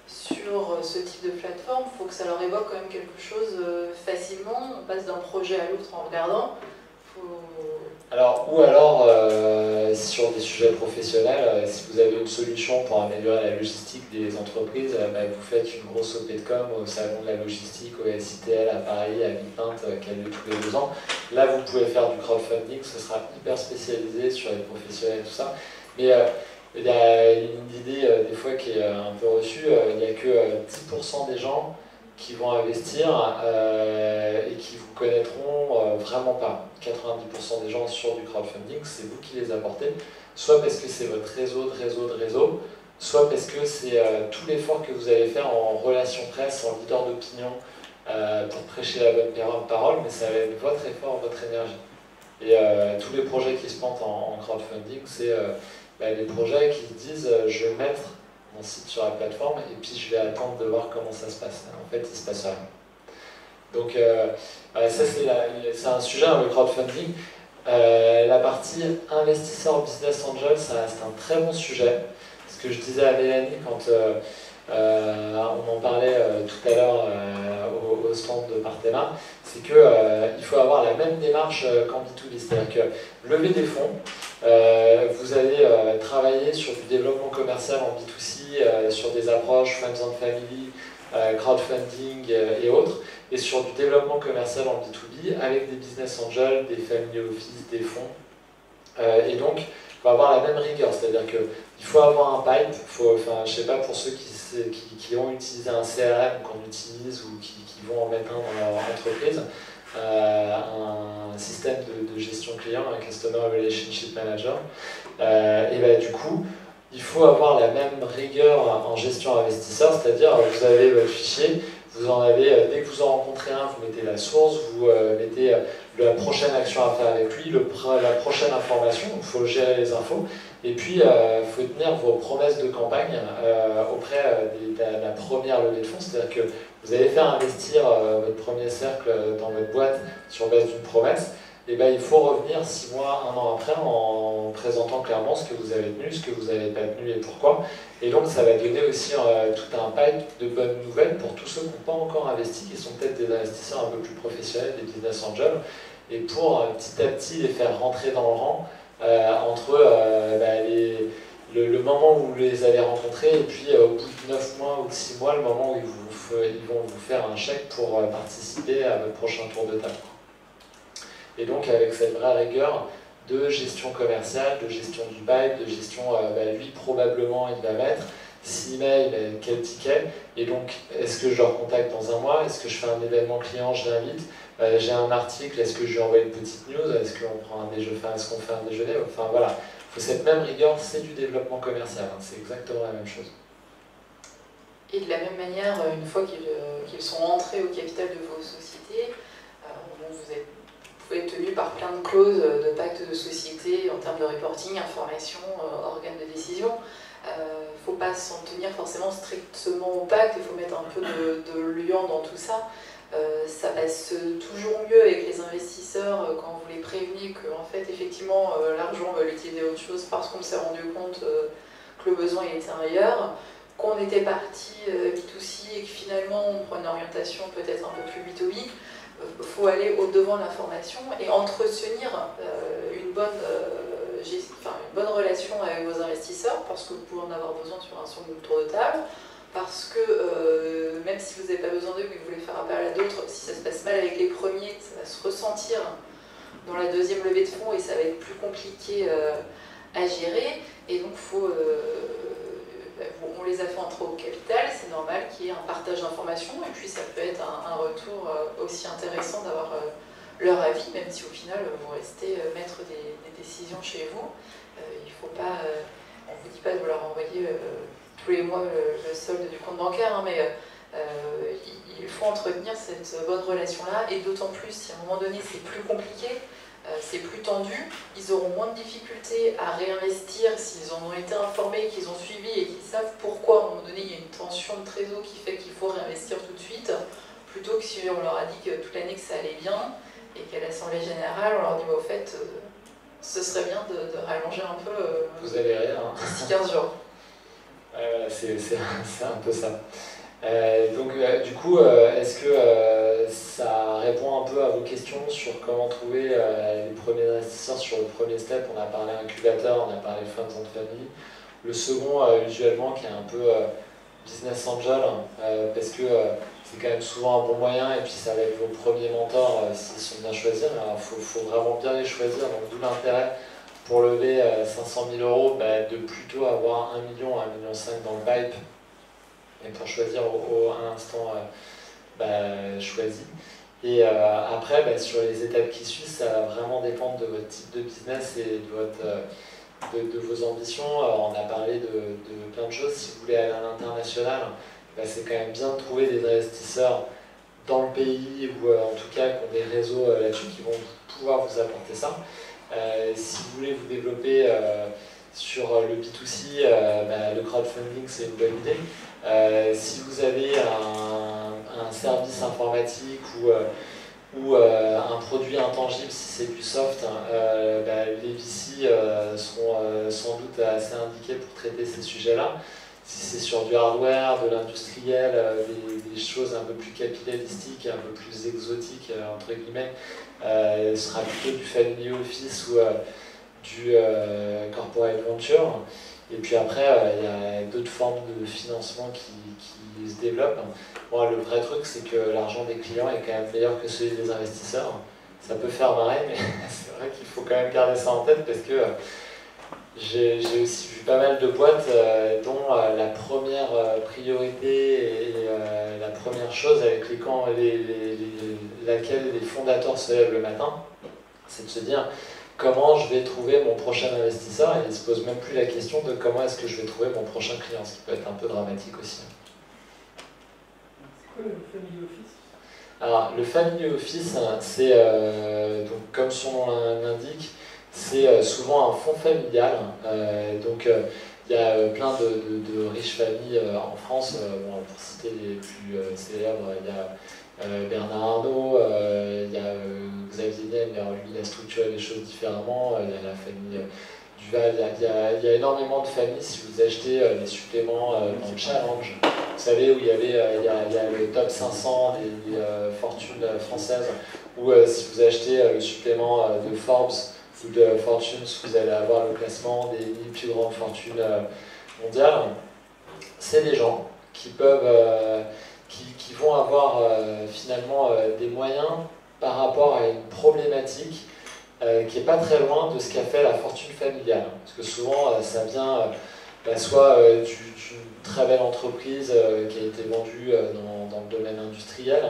sur ce type de plateforme, il faut que ça leur évoque quand même quelque chose facilement. On passe d'un projet à l'autre en regardant. Ou alors, sur des sujets professionnels, si vous avez une solution pour améliorer la logistique des entreprises, vous faites une grosse OP de com au salon de la logistique, au SITL à Paris, à Villepinte, qui a lieu tous les 2 ans. Là, vous pouvez faire du crowdfunding, ce sera hyper spécialisé sur les professionnels et tout ça. Mais il y a une idée des fois qui est un peu reçue, il n'y a que 10% des gens qui vont investir et qui vous connaîtront vraiment pas. 90% des gens sur du crowdfunding, c'est vous qui les apportez, soit parce que c'est votre réseau, soit parce que c'est tout l'effort que vous allez faire en relation presse, en leader d'opinion, pour prêcher la bonne parole, mais ça va être votre effort, votre énergie. Et tous les projets qui se plantent en crowdfunding, c'est les projets qui disent je vais mettre mon site sur la plateforme et puis je vais attendre de voir comment ça se passe. En fait, il ne se passe rien. Donc ça c'est un sujet, le crowdfunding. La partie investisseur business angel, ça reste un très bon sujet. Ce que je disais à Mélanie quand on en parlait tout à l'heure au stand de Partema, c'est qu'il faut avoir la même démarche qu'en B2B. C'est-à-dire que lever des fonds, vous allez travailler sur du développement commercial en B2C, sur des approches Friends and Family, crowdfunding et autres, et sur du développement commercial en B2B avec des business angels, des family office, des fonds. Et donc, il faut avoir la même rigueur, c'est-à-dire qu'il faut avoir un pipe, je ne sais pas pour ceux qui ont utilisé un CRM qu'on utilise ou qui vont en mettre un dans leur entreprise, un système de gestion client, un Customer Relationship Manager, et du coup, il faut avoir la même rigueur en gestion investisseur, c'est-à-dire vous avez votre fichier, vous en avez, dès que vous en rencontrez un, vous mettez la source, vous mettez la prochaine action à faire avec lui, la prochaine information, il faut gérer les infos, et puis il faut tenir vos promesses de campagne auprès de la première levée de fonds, c'est-à-dire que vous allez faire investir votre premier cercle dans votre boîte sur base d'une promesse, et il faut revenir 6 mois, 1 an après en présentant clairement ce que vous avez tenu, ce que vous n'avez pas tenu et pourquoi. Et donc ça va donner aussi tout un pipe de bonnes nouvelles pour tous ceux qui n'ont pas encore investi, qui sont peut-être des investisseurs un peu plus professionnels, des business angels, et pour petit à petit les faire rentrer dans le rang entre le moment où vous les allez rencontrer et puis au bout de 9 mois ou de 6 mois, le moment où ils vont vous faire un chèque pour participer à votre prochain tour de table. Et donc avec cette vraie rigueur de gestion commerciale, de gestion du pipe, de gestion, lui probablement il va mettre, s'il met quel ticket, et donc est-ce que je le recontacte dans 1 mois, est-ce que je fais un événement client, je l'invite, j'ai un article, est-ce que je lui envoie une petite news, est-ce qu'on prend un déjeuner, est-ce qu'on fait un déjeuner, enfin voilà, il faut cette même rigueur, c'est du développement commercial, c'est exactement la même chose. Et de la même manière, une fois qu'ils sont rentrés au capital de vos sociétés, vous pouvez être tenu par plein de clauses de pacte de société en termes de reporting, information, organes de décision. Il ne faut pas s'en tenir forcément strictement au pacte, il faut mettre un peu de liant dans tout ça. Ça passe toujours mieux avec les investisseurs quand vous les prévenez qu'en fait, effectivement, l'argent, on va l'utiliser autre chose parce qu'on s'est rendu compte que le besoin était ailleurs, qu'on était parti B2C et que finalement, on prend une orientation peut-être un peu plus B2B. Il faut aller au-devant de l'information et entretenir une bonne une bonne relation avec vos investisseurs, parce que vous pouvez en avoir besoin sur un second tour de table, parce que même si vous n'avez pas besoin d'eux, mais que vous voulez faire appel à d'autres, si ça se passe mal avec les premiers, ça va se ressentir dans la deuxième levée de fonds et ça va être plus compliqué à gérer. Et donc, on les a fait entrer au capital, c'est normal qu'il y ait un partage d'informations, et puis ça peut être un retour aussi intéressant d'avoir leur avis, même si au final vous restez maître des décisions chez vous. Il faut pas, on ne vous dit pas de leur envoyer tous les mois le solde du compte bancaire, hein, mais il faut entretenir cette bonne relation-là, et d'autant plus si à un moment donné c'est plus compliqué, c'est plus tendu, ils auront moins de difficultés à réinvestir s'ils en ont été informés, qu'ils ont suivi et qu'ils savent pourquoi à un moment donné il y a une tension de trésor qui fait qu'il faut réinvestir tout de suite, plutôt que si on leur a dit que toute l'année que ça allait bien et qu'à l'Assemblée Générale on leur dit au fait ce serait bien de rallonger un peu vous allez rire, hein. d'ici 15 jours. C'est un peu ça. Donc du coup, est-ce que ça répond un peu à vos questions sur comment trouver les premiers investisseurs sur le premier step? On a parlé incubateur, on a parlé funds and family. Le second, usuellement, qui est un peu business angel, parce que c'est quand même souvent un bon moyen, et puis ça va être vos premiers mentors s'ils sont bien choisis. Alors il faut vraiment bien les choisir, donc d'où l'intérêt pour lever 500 000 euros, de plutôt avoir 1 million, 1,5 million dans le pipe, et pour choisir à un instant choisi. Et après, sur les étapes qui suivent, ça va vraiment dépendre de votre type de business et de vos ambitions. On a parlé de plein de choses. Si vous voulez aller à l'international, c'est quand même bien de trouver des investisseurs dans le pays, ou en tout cas qui ont des réseaux là-dessus qui vont pouvoir vous apporter ça. Si vous voulez vous développer sur le B2C, le crowdfunding c'est une bonne idée. Si vous avez un service informatique ou un produit intangible, si c'est du soft, les VC seront sans doute assez indiqués pour traiter ces sujets-là. Si c'est sur du hardware, de l'industriel, des choses un peu plus capitalistiques, un peu plus exotiques, entre guillemets, ce sera plutôt du family office ou du corporate venture. Et puis après, il y a d'autres formes de financement qui se développent. Bon, le vrai truc, c'est que l'argent des clients est quand même meilleur que celui des investisseurs. Ça peut faire marrer, mais c'est vrai qu'il faut quand même garder ça en tête, parce que j'ai aussi vu pas mal de boîtes dont la première priorité et la première chose avec laquelle les fondateurs se lèvent le matin, c'est de se dire comment je vais trouver mon prochain investisseur, et ils ne se posent même plus la question de comment est-ce que je vais trouver mon prochain client, ce qui peut être un peu dramatique aussi. C'est quoi le family office? Alors, le family office, c'est, donc, comme son nom l'indique, c'est souvent un fonds familial. Donc, il y a plein de riches familles en France. Pour citer les plus célèbres, il y a Bernard Arnault, il y a Xavier Niel, alors lui il a structuré les choses différemment, il y a la famille Duval, il y a énormément de familles. Si vous achetez les suppléments dans le challenge, vous savez, où il y a le top 500 des fortunes françaises, ou si vous achetez le supplément de Forbes ou de Fortune, vous allez avoir le classement des 1000 plus grandes fortunes mondiales. C'est des gens qui peuvent, qui vont avoir finalement des moyens par rapport à une problématique qui n'est pas très loin de ce qu'a fait la fortune familiale. Parce que souvent, ça vient soit d'une très belle entreprise qui a été vendue dans le domaine industriel,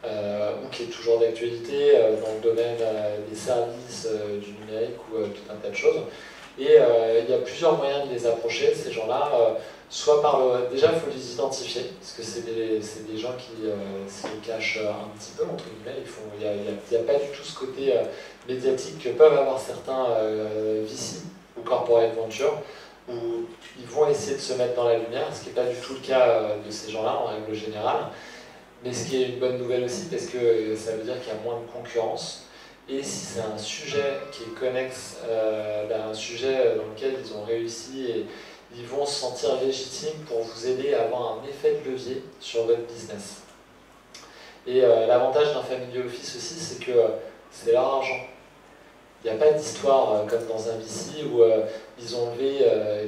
ou qui est toujours d'actualité dans le domaine des services, du numérique ou tout un tas de choses. Et il y a plusieurs moyens de les approcher, ces gens-là. Soit déjà, il faut les identifier, parce que c'est des gens qui se cachent un petit peu, entre guillemets. Il n'y a pas du tout ce côté médiatique que peuvent avoir certains VC ou corporate venture, où ils vont essayer de se mettre dans la lumière, ce qui n'est pas du tout le cas de ces gens-là en règle générale. Mais ce qui est une bonne nouvelle aussi, parce que ça veut dire qu'il y a moins de concurrence. Et si c'est un sujet qui est connexe, un sujet dans lequel ils ont réussi, et ils vont se sentir légitimes pour vous aider à avoir un effet de levier sur votre business. Et l'avantage d'un family office aussi, c'est que c'est leur argent. Il n'y a pas d'histoire comme dans un VC où ils ont levé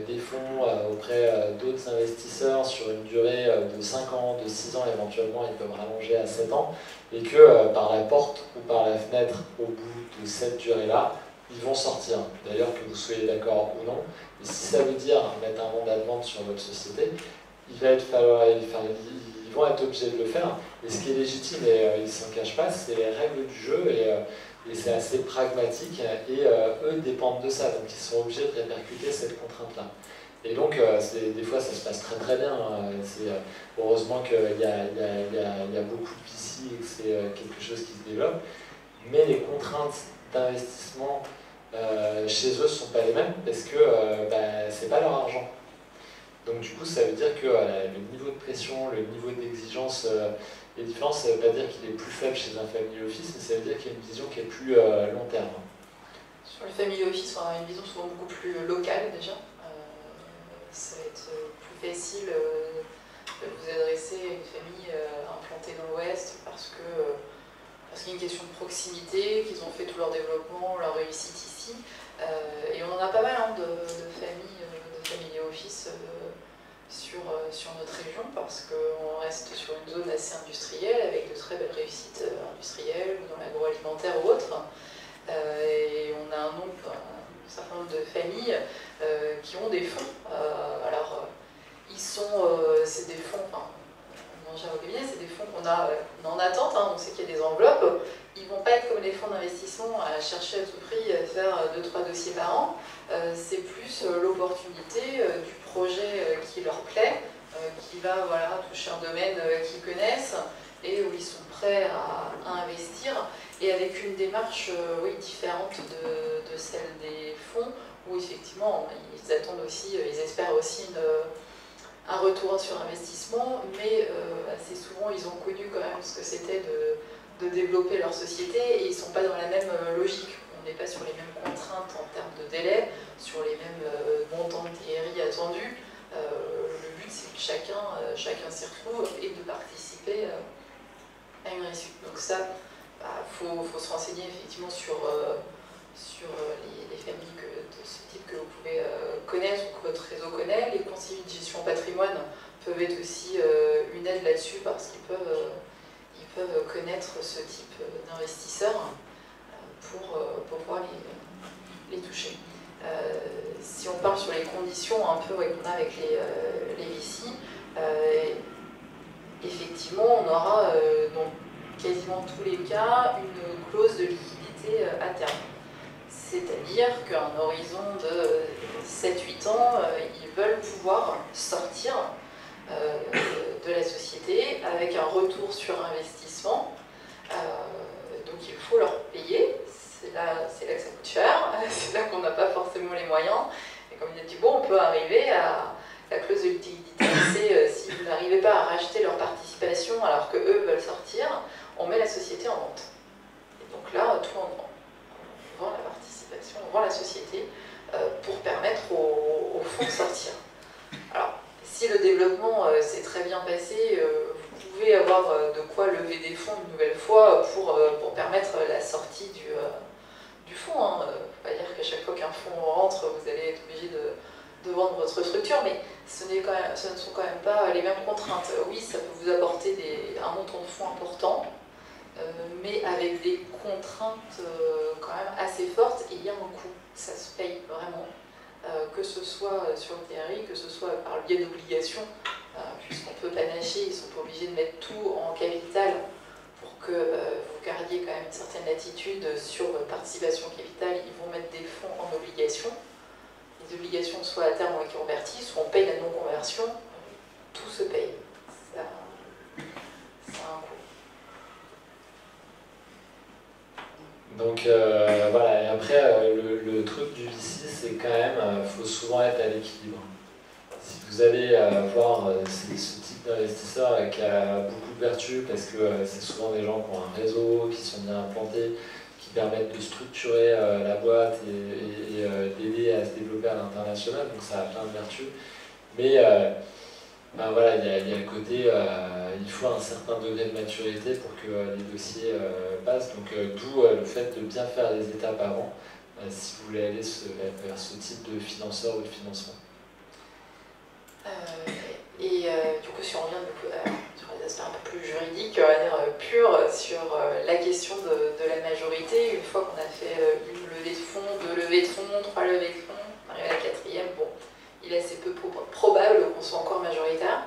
des fonds auprès d'autres investisseurs sur une durée de 5 ans, de 6 ans, éventuellement ils peuvent rallonger à 7 ans, et que par la porte ou par la fenêtre, au bout de cette durée-là, ils vont sortir. D'ailleurs, que vous soyez d'accord ou non, et si ça veut dire mettre un mandat de vente sur votre société, ils vont être obligés de le faire. Et ce qui est légitime, et ils ne s'en cachent pas, c'est les règles du jeu, et c'est assez pragmatique, et eux dépendent de ça, donc ils sont obligés de répercuter cette contrainte-là. Et donc, des fois, ça se passe très très bien. Heureusement qu'il y a beaucoup de VC et que c'est quelque chose qui se développe, mais les contraintes d'investissement chez eux ne sont pas les mêmes, parce que c'est pas leur argent. Donc du coup, ça veut dire que le niveau de pression, le niveau d'exigence est différent. Ça ne veut pas dire qu'il est plus faible chez un family office, mais ça veut dire qu'il y a une vision qui est plus long terme. Sur le family office, on a une vision souvent beaucoup plus locale déjà. Ça va être plus facile de vous adresser à une famille implantée dans l'Ouest parce qu'il y a une question de proximité, qu'ils ont fait tout leur développement, leur réussite ici. Et on en a pas mal de familles, de family office sur notre région parce qu'on reste sur une zone assez industrielle avec de très belles réussites industrielles ou dans l'agroalimentaire ou autre. Et on a un certain nombre de familles qui ont des fonds. Alors, c'est des fonds, au cabinet, c'est des fonds qu'on a en attente, hein, on sait qu'il y a des enveloppes. Ils ne vont pas être comme les fonds d'investissement à chercher à tout prix à faire 2-3 dossiers par an. C'est plus l'opportunité du projet qui leur plaît, qui va toucher un domaine qu'ils connaissent et où ils sont prêts à investir, et avec une démarche différente de celle des fonds, où effectivement ils attendent aussi, ils espèrent aussi un retour sur investissement, mais assez souvent ils ont connu quand même ce que c'était de développer leur société, et ils ne sont pas dans la même logique. On n'est pas sur les mêmes contraintes en termes de délai, sur les mêmes montants de TRI attendus. Le but, c'est que chacun s'y retrouve et de participer à une réussite. Donc ça, faut se renseigner effectivement sur les familles de ce type que vous pouvez connaître ou que votre réseau connaît. Les conseillers de gestion patrimoine peuvent être aussi une aide là-dessus parce qu'ils peuvent connaître ce type d'investisseurs pour pouvoir les toucher. Si on parle sur les conditions un peu qu'on a avec les VC, effectivement on aura dans quasiment tous les cas une clause de liquidité à terme. C'est-à-dire qu'à un horizon de 7-8 ans, ils veulent pouvoir sortir de la société avec un retour sur investissement. Donc il faut leur payer. C'est là que ça coûte cher, c'est là qu'on n'a pas forcément les moyens. Et comme il a dit, bon, on peut arriver à la clause de liquidité, c'est si vous n'arrivez pas à racheter leur participation alors qu'eux veulent sortir, on met la société en vente. Et donc là, tout en vend. On vend la participation, on vend la société pour permettre aux fonds de sortir. Alors, si le développement s'est très bien passé, vous pouvez avoir de quoi lever des fonds une nouvelle fois pour permettre la sortie du fonds. Il ne faut pas dire qu'à chaque fois qu'un fonds rentre, vous allez être obligé de vendre votre structure, mais ce ne sont quand même pas les mêmes contraintes. Oui, ça peut vous apporter un montant de fonds important, mais avec des contraintes quand même assez fortes, et il y a un coût. Ça se paye vraiment, que ce soit sur le TRI, que ce soit par le biais d'obligations, puisqu'on peut panacher, ils ne sont pas obligés de mettre tout en capital pour que vous gardiez quand même une certaine latitude sur votre participation capitale. Ils vont mettre des fonds en obligations. Les obligations, soit à terme ont été converties, soit on paye la non-conversion. Tout se paye. Ça a un coût. Donc voilà, et après le truc du VC, c'est quand même, faut souvent être à l'équilibre. Si vous allez avoir ce type d'investisseur qui a beaucoup de vertus, parce que c'est souvent des gens qui ont un réseau, qui sont bien implantés, qui permettent de structurer la boîte et d'aider à se développer à l'international, donc ça a plein de vertus. Mais voilà, il y a le côté, il faut un certain degré de maturité pour que les dossiers passent, donc d'où le fait de bien faire les étapes avant, si vous voulez aller vers ce type de financeur ou de financement. Du coup, si on revient sur les aspects un peu plus juridiques, on va dire purs, sur la question de la majorité, une fois qu'on a fait une levée de fonds, 2 levées de fonds, 3 levées de fonds, on arrive à la 4e, bon, il est assez peu probable qu'on soit encore majoritaire.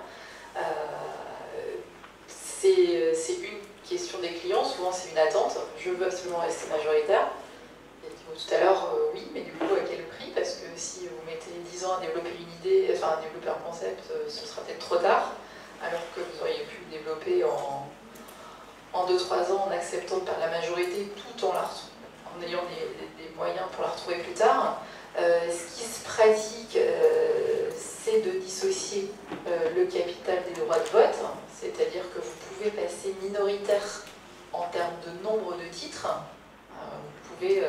C'est une question des clients, souvent c'est une attente, je veux absolument rester majoritaire. Tout à l'heure, oui, mais du coup, à quel prix? Parce que si vous mettez 10 ans à développer une idée, enfin à développer un concept, ce sera peut-être trop tard, alors que vous auriez pu le développer en 2-3 ans en acceptant de perdre la majorité tout en ayant des moyens pour la retrouver plus tard. Ce qui se pratique, c'est de dissocier le capital des droits de vote, c'est-à-dire que vous pouvez passer minoritaire en termes de nombre de titres. Vous pouvez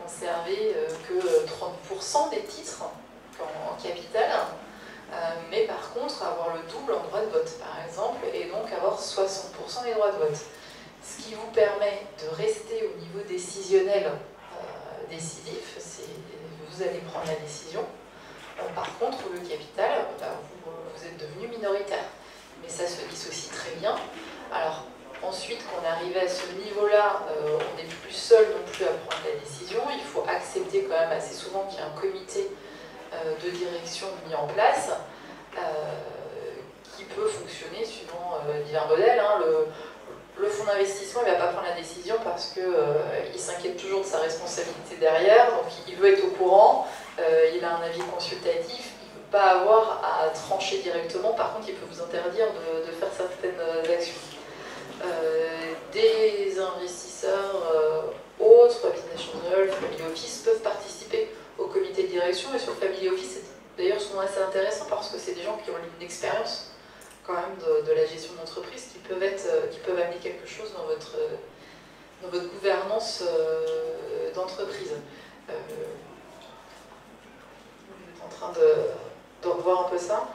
conserver que 30% des titres en capital, mais par contre avoir le double en droit de vote, par exemple, et donc avoir 60% des droits de vote. Ce qui vous permet de rester au niveau décisionnel décisif, c'est vous allez prendre la décision. Par contre, le capital, vous êtes devenu minoritaire. Mais ça se dissocie très bien. Alors, ensuite, qu'on arrive à ce niveau-là, on n'est plus seul non plus à prendre la décision. Il faut accepter quand même assez souvent qu'il y a un comité de direction mis en place qui peut fonctionner suivant divers modèles. Le fonds d'investissement, il ne va pas prendre la décision parce qu'il s'inquiète toujours de sa responsabilité derrière, donc il veut être au courant, il a un avis consultatif, il ne veut pas avoir à trancher directement, par contre il peut vous interdire de faire certaines actions. Des investisseurs autres, business angels, family office, peuvent participer au comité de direction, et sur le family office, c'est d'ailleurs souvent assez intéressant parce que c'est des gens qui ont une expérience quand même de la gestion d'entreprise qui peuvent amener quelque chose dans votre gouvernance d'entreprise. Vous êtes en train de revoir un peu ça?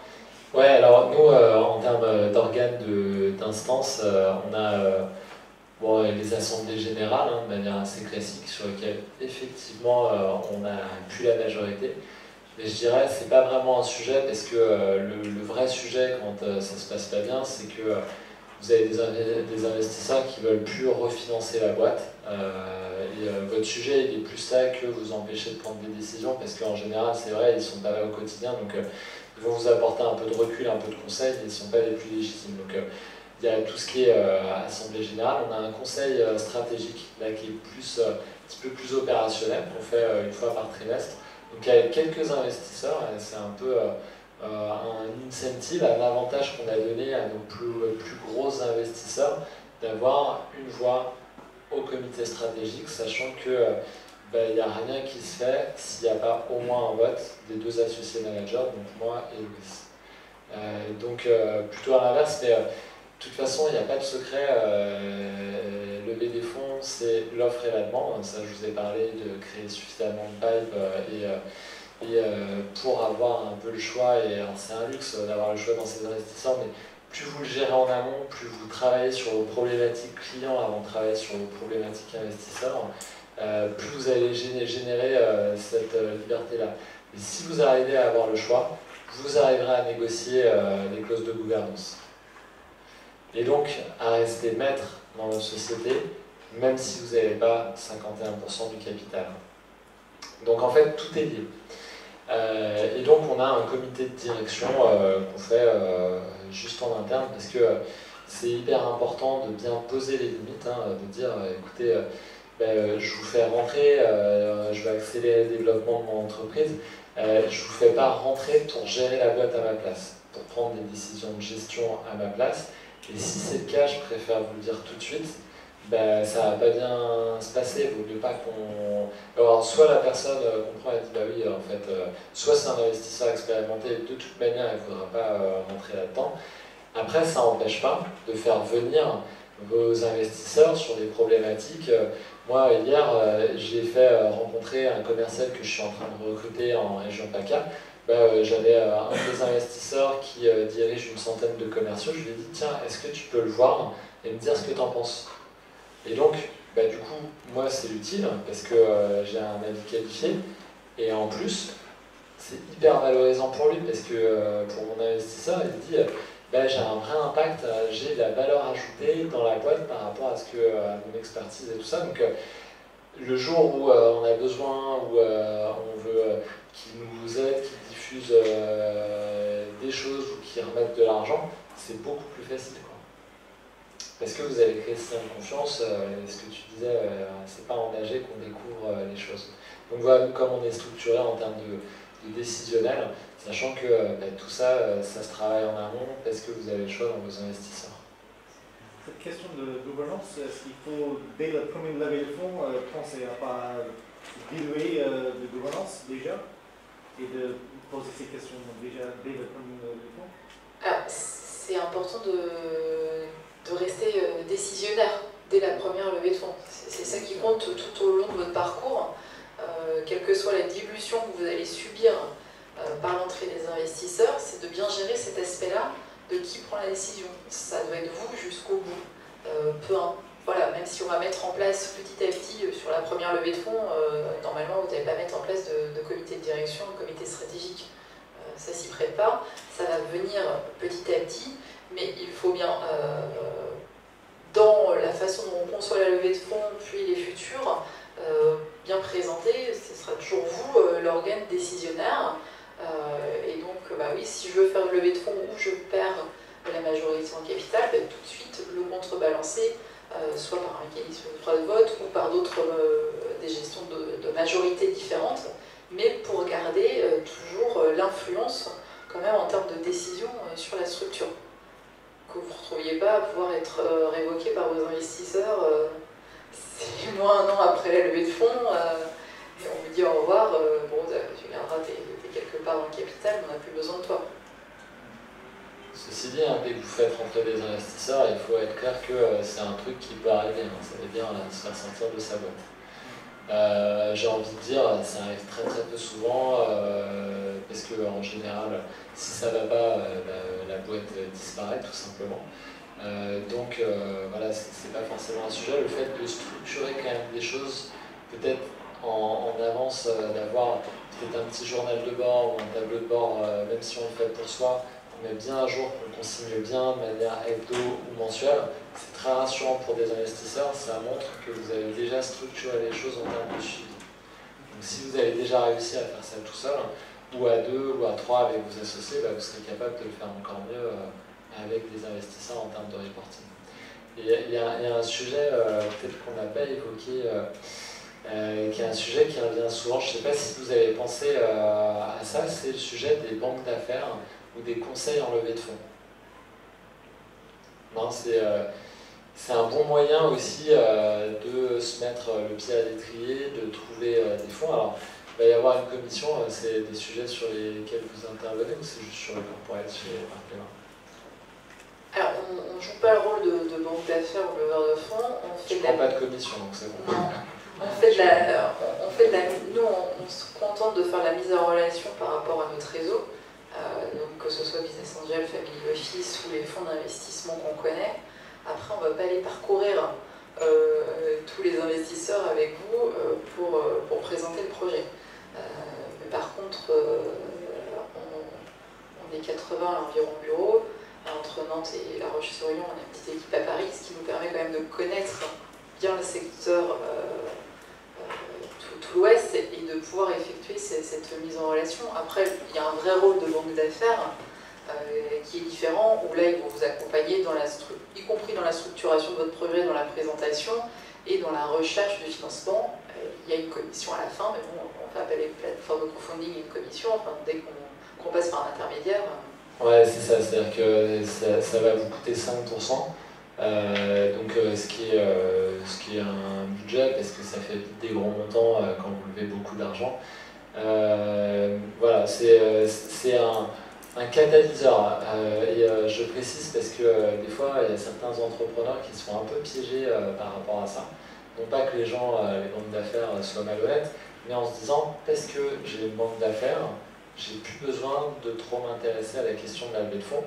Ouais, alors nous, en termes d'organes d'instance, on a les assemblées générales, de manière assez classique, sur lesquelles effectivement on n'a plus la majorité. Mais je dirais que ce n'est pas vraiment un sujet, parce que le vrai sujet, quand ça ne se passe pas bien, c'est que vous avez des investisseurs qui ne veulent plus refinancer la boîte. Votre sujet, il est plus ça que vous empêcher de prendre des décisions, parce qu'en général, c'est vrai, ils ne sont pas là au quotidien, donc ils vont vous apporter un peu de recul, un peu de conseils, mais ils ne sont pas les plus légitimes. Donc il y a tout ce qui est assemblée générale. On a un conseil stratégique, là, qui est plus, un petit peu plus opérationnel, qu'on fait une fois par trimestre. Donc il y a quelques investisseurs, c'est un peu un incentive, un avantage qu'on a donné à nos plus gros investisseurs d'avoir une voix au comité stratégique, sachant que il n'y a rien qui se fait s'il n'y a pas au moins un vote des 2 associés managers, donc moi et Louis. Donc plutôt à l'inverse, mais de toute façon il n'y a pas de secret. Lever des fonds, c'est l'offre et la demande. Ça, je vous ai parlé de créer suffisamment de pipe pour avoir un peu le choix. Et alors, c'est un luxe d'avoir le choix dans ces investisseurs, mais plus vous le gérez en amont, plus vous travaillez sur vos problématiques clients avant de travailler sur vos problématiques investisseurs, plus vous allez générer cette liberté-là. Et si vous arrivez à avoir le choix, vous arriverez à négocier des clauses de gouvernance. Et donc, à rester maître dans notre société, même si vous n'avez pas 51% du capital. Donc en fait, tout est lié. Et donc on a un comité de direction qu'on fait juste en interne, parce que c'est hyper important de bien poser les limites, de dire, écoutez, je vous fais rentrer, je vais accélérer le développement de mon entreprise, je ne vous fais pas rentrer pour gérer la boîte à ma place, pour prendre des décisions de gestion à ma place. Et si c'est le cas, je préfère vous le dire tout de suite, ça va pas bien se passer. Il vaut mieux pas qu'on... Alors, soit la personne comprend et dit bah oui, en fait, soit c'est un investisseur expérimenté, de toute manière, il ne faudra pas rentrer là-dedans. Après, ça n'empêche pas de faire venir vos investisseurs sur des problématiques. Moi, hier, j'ai fait rencontrer un commercial que je suis en train de recruter en région PACA. J'avais un des investisseurs qui dirige une centaine de commerciaux. Je lui ai dit, tiens, est-ce que tu peux le voir et me dire ce que tu en penses? Et donc, bah, du coup, moi c'est utile parce que j'ai un avis qualifié et en plus, c'est hyper valorisant pour lui parce que pour mon investisseur, il se dit bah, j'ai un vrai impact, j'ai de la valeur ajoutée dans la boîte par rapport à ce que mon expertise et tout ça. Donc le jour où on a besoin, où on veut qu'il nous aide, qu'il diffuse des choses ou qu'il remette de l'argent, c'est beaucoup plus facile, quoi. Parce que vous avez créé ce lien de confiance, ce que tu disais, c'est pas en AG qu'on découvre les choses. Donc voilà, comme on est structuré en termes de décisionnel, sachant que tout ça, ça se travaille en amont parce que vous avez le choix dans vos investisseurs. Cette question de gouvernance, est-ce qu'il faut, dès la première levée de fonds, penser à pas diluer de gouvernance déjà et de poser ces questions déjà dès la première levée de fonds? Alors, c'est important de rester décisionnaire dès la première levée de fonds. C'est ça qui compte tout au long de votre parcours. Quelle que soit la dilution que vous allez subir par l'entrée des investisseurs, c'est de bien gérer cet aspect-là de qui prend la décision. Ça doit être vous jusqu'au bout. Voilà, même si on va mettre en place petit à petit sur la première levée de fonds, normalement vous n'allez pas mettre en place de comité de direction, de comité stratégique. Ça s'y prête pas, ça va venir petit à petit, mais il faut bien, dans la façon dont on conçoit la levée de fonds, puis les futurs, bien présenter, ce sera toujours vous, l'organe décisionnaire. Et donc, oui, si je veux faire une levée de fonds où je perds la majorité en capital, tout de suite le contrebalancer, soit par un mécanisme de droit de vote ou par d'autres des gestions de majorité différentes, mais pour garder toujours l'influence quand même en termes de décision sur la structure. Que vous ne retrouviez pas à pouvoir être révoqué par vos investisseurs 6 mois, 1 an après la levée de fonds, et on vous dit au revoir, bon, tu viendras, t'es quelque part dans le capital, mais on n'a plus besoin de toi. Ceci dit, dès que vous faites rentrer des investisseurs, il faut être clair que c'est un truc qui peut arriver, ça veut dire se faire sortir de sa boîte. J'ai envie de dire, ça arrive très très peu souvent, parce que en général, si ça va pas, la boîte disparaît tout simplement. Donc voilà, c'est pas forcément un sujet. Le fait de structurer quand même des choses, peut-être en avance, d'avoir peut-être un petit journal de bord ou un tableau de bord, même si on le fait pour soi, on met bien à jour, qu'on consigne bien de manière hebdo ou mensuelle. C'est très rassurant pour des investisseurs, ça montre que vous avez déjà structuré les choses en termes de suivi. Donc si vous avez déjà réussi à faire ça tout seul, ou à 2 ou à 3 avec vos associés, vous serez capable de le faire encore mieux avec des investisseurs en termes de reporting. Et il y a un sujet peut-être qu'on n'a pas évoqué, qui est un sujet qui revient souvent, je ne sais pas si vous avez pensé à ça, c'est le sujet des banques d'affaires ou des conseils en levée de fonds. Non, c'est un bon moyen aussi de se mettre le pied à l'étrier, de trouver des fonds. Alors, il va y avoir une commission, c'est des sujets sur lesquels vous intervenez ou c'est juste sur le corporate chez Arpena? Alors, on ne joue pas le rôle de banque d'affaires ou leveur de fonds. Je ne prends pas de commission, donc c'est bon. Non. Nous, on se contente de faire la mise en relation par rapport à notre réseau, donc que ce soit Business Angel, Family Office ou les fonds d'investissement qu'on connaît. Après, on ne va pas aller parcourir tous les investisseurs avec vous pour présenter le projet. Mais par contre, on est 80 à l'environ bureau. Entre Nantes et La Roche-sur-Yon, on a une petite équipe à Paris, ce qui nous permet quand même de connaître bien le secteur tout l'Ouest et de pouvoir effectuer cette mise en relation. Après, il y a un vrai rôle de banque d'affaires qui est différent, où là, ils vont vous accompagner, y compris dans la structuration de votre projet, dans la présentation et dans la recherche de financement. Il y a une commission à la fin, mais bon, on fait appel à une plateforme de crowdfunding et une commission, enfin, dès qu'on passe par un intermédiaire. Ouais, c'est ça, c'est-à-dire que ça va vous coûter 5%, donc ce qui est un budget, parce que ça fait des gros montants quand vous levez beaucoup d'argent. Voilà, c'est un catalyseur, et je précise parce que des fois, il y a certains entrepreneurs qui se font un peu piéger par rapport à ça. Non pas que les gens, les banques d'affaires soient malhonnêtes, mais en se disant, parce que j'ai une banque d'affaires, j'ai plus besoin de trop m'intéresser à la question de la levée de fonds.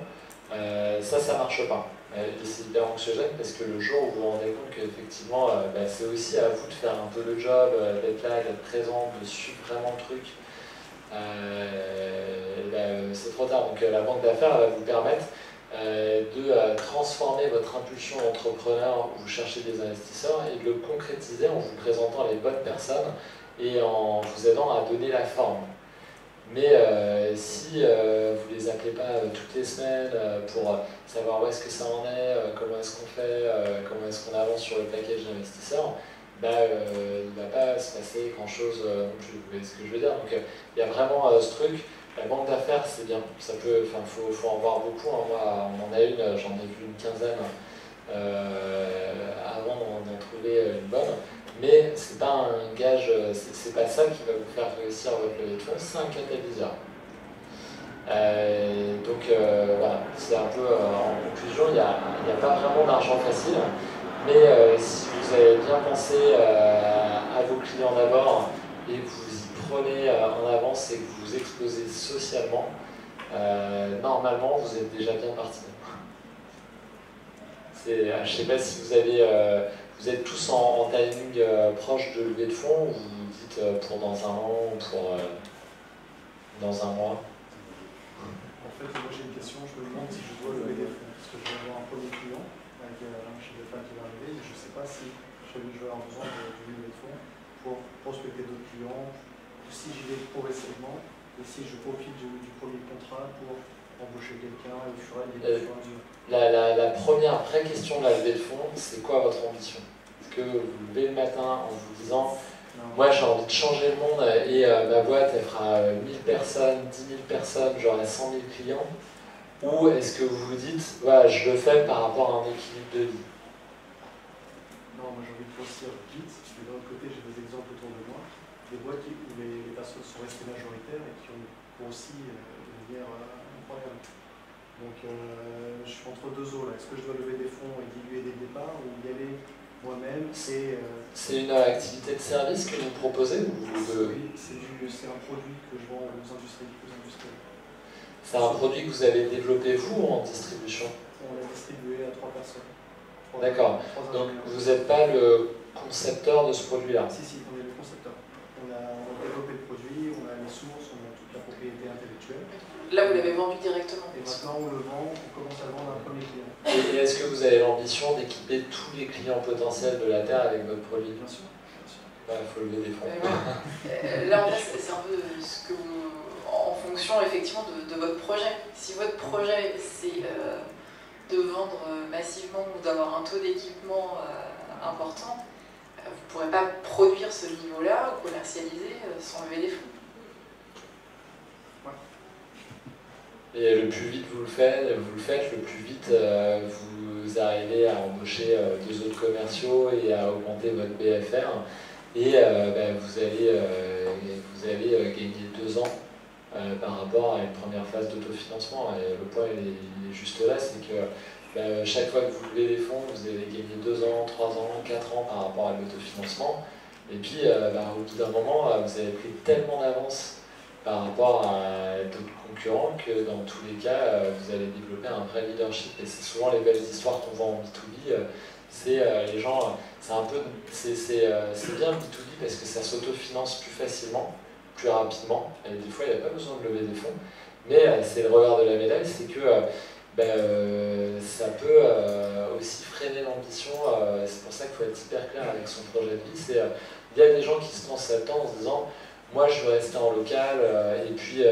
Ça marche pas. Et c'est hyper anxiogène parce que le jour où vous vous rendez compte qu'effectivement, c'est aussi à vous de faire un peu le job, d'être là, d'être présent, de suivre vraiment le truc, c'est trop tard. Donc la banque d'affaires va vous permettre de transformer votre impulsion d'entrepreneur où vous cherchez des investisseurs et de le concrétiser en vous présentant les bonnes personnes et en vous aidant à donner la forme. Mais si vous les appelez pas toutes les semaines pour savoir où est-ce que ça en est, comment est-ce qu'on fait, comment est-ce qu'on avance sur le package d'investisseurs, il ne va pas se passer grand-chose non plus. Vous voyez ce que je veux dire? Donc il y a vraiment ce truc. La banque d'affaires, c'est bien. Ça peut, faut en voir beaucoup. Hein. Moi, on en a une, j'en ai vu une quinzaine avant d'en trouver une bonne. Mais c'est pas un gage, c'est pas ça qui va vous faire réussir votre levée de fonds, c'est un catalyseur. Voilà, c'est un peu en conclusion, il n'y a pas vraiment d'argent facile, mais si vous avez bien pensé à vos clients d'abord et que vous y prenez en avance et que vous vous exposez socialement, normalement vous êtes déjà bien parti. Je ne sais pas si vous avez. Vous êtes tous en timing proche de levée de fonds ou vous dites pour dans un an ou pour dans un mois? En fait, moi j'ai une question, je me demande si je dois lever des fonds, parce que je vais avoir un premier client avec un chiffre d'affaires qui va arriver, mais je ne sais pas si je vais avoir besoin de lever de fonds pour prospecter d'autres clients, si j'y vais progressivement, et si je profite du premier contrat pour embaucher quelqu'un et au fur et à mesure. La première vraie question de la levée de fonds, c'est quoi votre ambition? Est-ce que vous vous levez le matin en vous disant moi j'ai envie de changer le monde et ma boîte elle fera 1000 personnes, 10 000 personnes, j'aurai 100 000 clients? Ou est-ce que vous vous dites voilà, je le fais par rapport à un équilibre de vie? Non, moi j'ai envie de grossir vite, mais d'un autre côté j'ai des exemples autour de moi, des boîtes où les personnes sont restées majoritaires et qui ont grossi de manière incroyable. Donc je suis entre deux eaux là. Est-ce que je dois lever des fonds et diluer des départs ou y aller moi-même? C'est une activité de service que vous proposez ou Oui, c'est un produit que je vends aux industriels. C'est un produit que vous avez développé vous en distribution? On l'a distribué à 3 personnes. D'accord. Donc vous n'êtes pas le concepteur de ce produit-là? Si, on est le concepteur. On a développé le produit, on a les sources, on a toute la propriété intellectuelle. Là, vous l'avez vendu directement. Et maintenant, on le vend, on commence à le vendre à un premier client. Et est-ce que vous avez l'ambition d'équiper tous les clients potentiels de la Terre avec votre produit? Bien sûr. Il faut lever des fonds. Là, en fait, c'est un peu ce que vous, en fonction effectivement de votre projet. Si votre projet, c'est de vendre massivement ou d'avoir un taux d'équipement important, vous ne pourrez pas produire ce niveau-là ou commercialiser sans lever des fonds. Et le plus vite vous le faites, le plus vite vous arrivez à embaucher 2 autres commerciaux et à augmenter votre BFR. Et vous allez gagner 2 ans par rapport à une première phase d'autofinancement. Et le point il est juste là, c'est que chaque fois que vous levez des fonds, vous allez gagner 2 ans, 3 ans, 4 ans par rapport à l'autofinancement. Et puis au bout d'un moment, vous avez pris tellement d'avance par rapport à d'autres concurrents que dans tous les cas, vous allez développer un vrai leadership. Et c'est souvent les belles histoires qu'on vend en B2B. C'est les gens, c'est bien le B2B parce que ça s'autofinance plus facilement, plus rapidement. Et des fois, il n'y a pas besoin de lever des fonds. Mais c'est le revers de la médaille, c'est que ça peut aussi freiner l'ambition. C'est pour ça qu'il faut être hyper clair avec son projet de vie. Il y a des gens qui se lancent là-dedans en se disant moi je veux rester en local et puis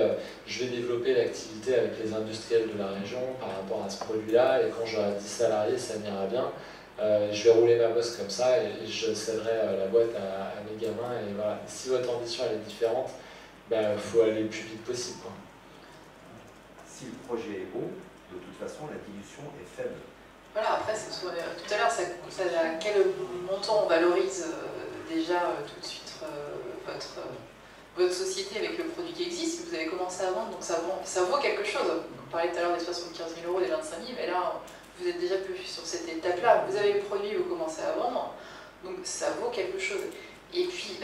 je vais développer l'activité avec les industriels de la région par rapport à ce produit-là et quand j'aurai 10 salariés ça m'ira bien. Je vais rouler ma bosse comme ça et je céderai la boîte à mes gamins et voilà. Si votre ambition elle est différente, faut aller le plus vite possible, quoi. Si le projet est beau, de toute façon la dilution est faible. Voilà, après, tout à l'heure, à quel montant on valorise déjà tout de suite votre société avec le produit qui existe. Si vous avez commencé à vendre, donc ça vaut quelque chose. On parlait tout à l'heure des 75 000 €, des 25 000, mais là, vous êtes déjà plus sur cette étape-là. Vous avez le produit, vous commencez à vendre, donc ça vaut quelque chose. Et puis,